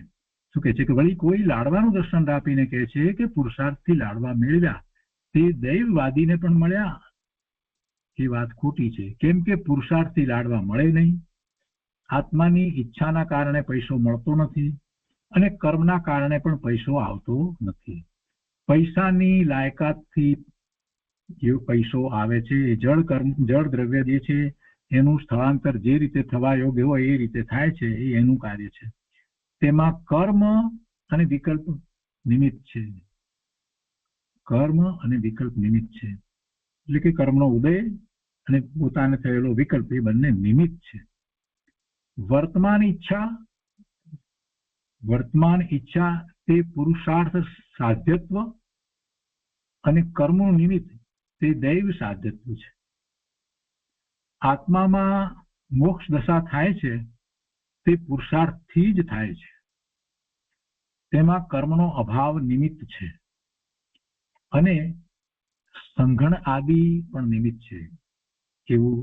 શું કહે છે કે વળી કોઈ લાડવાનું દ્રષ્ટાંત આપીને કહે છે કે પુરુષાર્થથી લાડવા મેળવ્યા તે દૈવવાદીને પણ મળ્યા. એ વાત ખોટી છે. કેમ કે પુરુષાર્થથી લાડવા મળે નહીં. આત્માની ઈચ્છાના કારણે પૈસો મળતો નથી અને કર્મના કારણે પણ પૈસો આવતો નથી. પૈસાની લાયકાતથી જે પૈસો આવે છે એ જળ દ્રવ્ય જે છે એનું સ્થળાંતર જે રીતે થવા યોગ્ય હોય એ રીતે થાય છે. એ એનું કાર્ય છે. તેમાં કર્મ અને વિકલ્પ નિમિત્ત છે. કર્મ અને વિકલ્પ નિમિત્ત છે. એટલે કે કર્મનો ઉદય અને પોતાને થયેલો વિકલ્પ એ બંને નિમિત્ત છે. વર્તમાન ઈચ્છા તે પુરુષાર્થ સાધ્યત્વ અને કર્મનું નિમિત્ત તે દૈવ સાધ્યત્વ છે. આત્મામાં મોક્ષ દશા થાય છે તે પુરુષાર્થથી જ થાય છે. તેમાં કર્મનો અભાવ નિમિત્ત છે અને સંઘણ આદિ પણ નિમિત્ત છે. એવું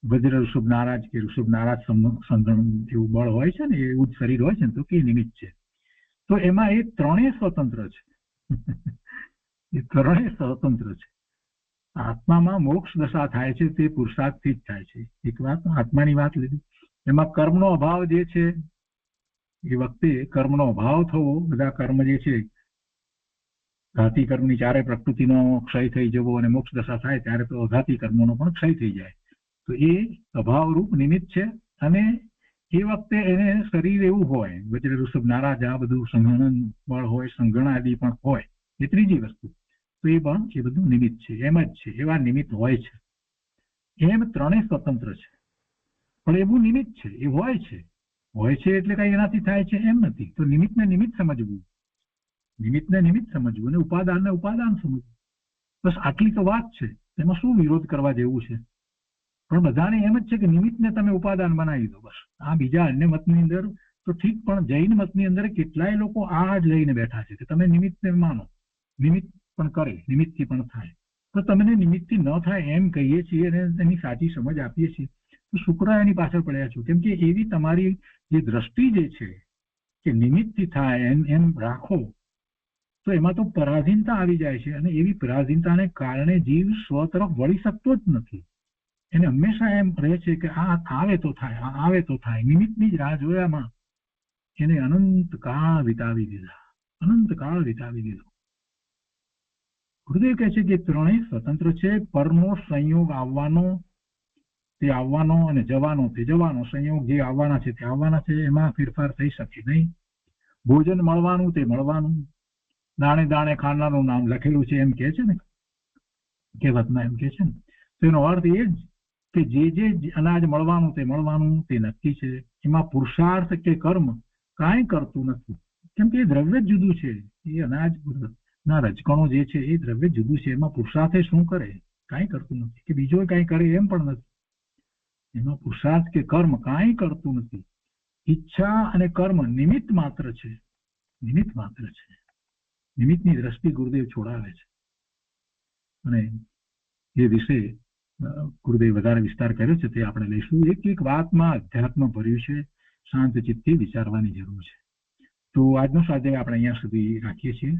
વજ્ર ઋષભ નારાજ કે ઋષભ નારાજ સંઘણ એવું બળ હોય છે ને એવું જ શરીર હોય છે ને તો કે નિમિત્ત છે. તો એમાં એ ત્રણેય સ્વતંત્ર છે. એ ત્રણેય સ્વતંત્ર છે. આત્મામાં મોક્ષ દશા થાય છે તે પુરુષાર્થથી જ થાય છે. એક વાત આત્માની વાત લીધી. એમાં કર્મનો અભાવ જે છે એ વખતે કર્મનો અભાવ થવો, બધા કર્મ જે છે ઘાતી કર્મની ચારે પ્રકૃતિનો ક્ષય થઈ જવો અને મોક્ષ દશા થાય ત્યારે તો અઘાતી કર્મોનો પણ ક્ષય થઈ જાય. તો એ અભાવરૂપ નિમિત્ત છે. અને એ વખતે એને શરીર એવું હોય, વજ્ર ઋષભ નારાજ આ બધું સંઘન બળ હોય, સંઘણ આદિ પણ હોય, એ ત્રીજી વસ્તુ. તો એ પણ એ બધું નિમિત્ત છે. એમ જ છે. એવા નિમિત્ત હોય છે. એમ ત્રણેય સ્વતંત્ર છે. પણ એવું નિમિત્ત છે. એ હોય છે. હોય છે એટલે કઈ એનાથી થાય છે એમ નથી. તો નિમિત્તને નિમિત્ત સમજવું, નિમિત્તને નિમિત્ત સમજવું અને ઉપાદાનને ઉપાદાન સમજવું. બસ આટલી તો વાત છે. એમાં શું વિરોધ કરવા જેવું છે? પણ બધાને એમ જ છે કે નિમિત્તને તમે ઉપાદાન બનાવી દો બસ. આ બીજા અન્ય મતની અંદર તો ઠીક, પણ જૈન મતની અંદર કેટલાય લોકો આ જ લઈને બેઠા છે કે તમે નિમિત્તને માનો, નિમિત્ત પણ કરે, નિમિત્તથી પણ થાય. તો તમને નિમિત્તથી ન થાય એમ કહીએ છીએ અને એની સાચી સમજ આપીએ છીએ તો શુક્ર એની પાછળ પડ્યા છો. કેમ કે એવી તમારી જે દ્રષ્ટિ જે છે કે નિમિત્તથી થાય એમ રાખો તો એમાં તો પરાધીનતા આવી જાય છે. અને એવી પરાધીનતાને કારણે જીવ સ્વ તરફ વળી શકતો જ નથી. એને હંમેશા એમ રહે છે કે આ આવે તો થાય, આ આવે તો થાય. નિમિત્તની જ રાહ જોયામાં એને અનંત કાળ વિતાવી દીધા, અનંત કાળ વિતાવી દીધો. ગુરુદેવ કહે છે કે ત્રણેય સ્વતંત્ર છે. પરનો સંયોગ આવવાનો તે આવવાનો અને જવાનો તે જવાનો. સંયોગ જે આવવાના છે તે આવવાના છે, એમાં ફેરફાર થઈ શકે નહીં. ભોજન મળવાનું તે મળવાનું. દાણે દાણે ખાનારું નામ લખેલું છે એમ કે છે ને કહેવતમાં, એમ કે છે ને. તેનો અર્થ એ જ કે જે અનાજ મળવાનું તે મળવાનું તે નક્કી છે. એમાં પુરુષાર્થ કે કર્મ કાંઈ કરતું નથી. કેમ કે એ દ્રવ્ય જ જુદું છે. એ અનાજ ના રજકણો જે છે એ દ્રવ્ય જુદું છે. એમાં પુરુષાર્થ શું કરે? કાંઈ કરતું નથી. કે બીજો કાંઈ કરે એમ પણ નથી. એમાં પુરુષાર્થ કે કર્મ કાંઈ કરતું નથી. ઈચ્છા અને કર્મ નિમિત્ત માત્ર છે. નિમિત્ત માત્ર છે. નિમિત્તની દ્રષ્ટિ ગુરુદેવ છોડાવે છે. અને એ વિશે ગુરુદેવ વધારે વિસ્તાર કર્યો છે તે આપણે લઈશું. એક એક વાતમાં અધ્યાત્મ ભર્યું છે. શાંત ચિત્તથી વિચારવાની જરૂર છે. તો આજનો સ્વાધ્યાય આપણે અહીંયા સુધી રાખીએ છીએ.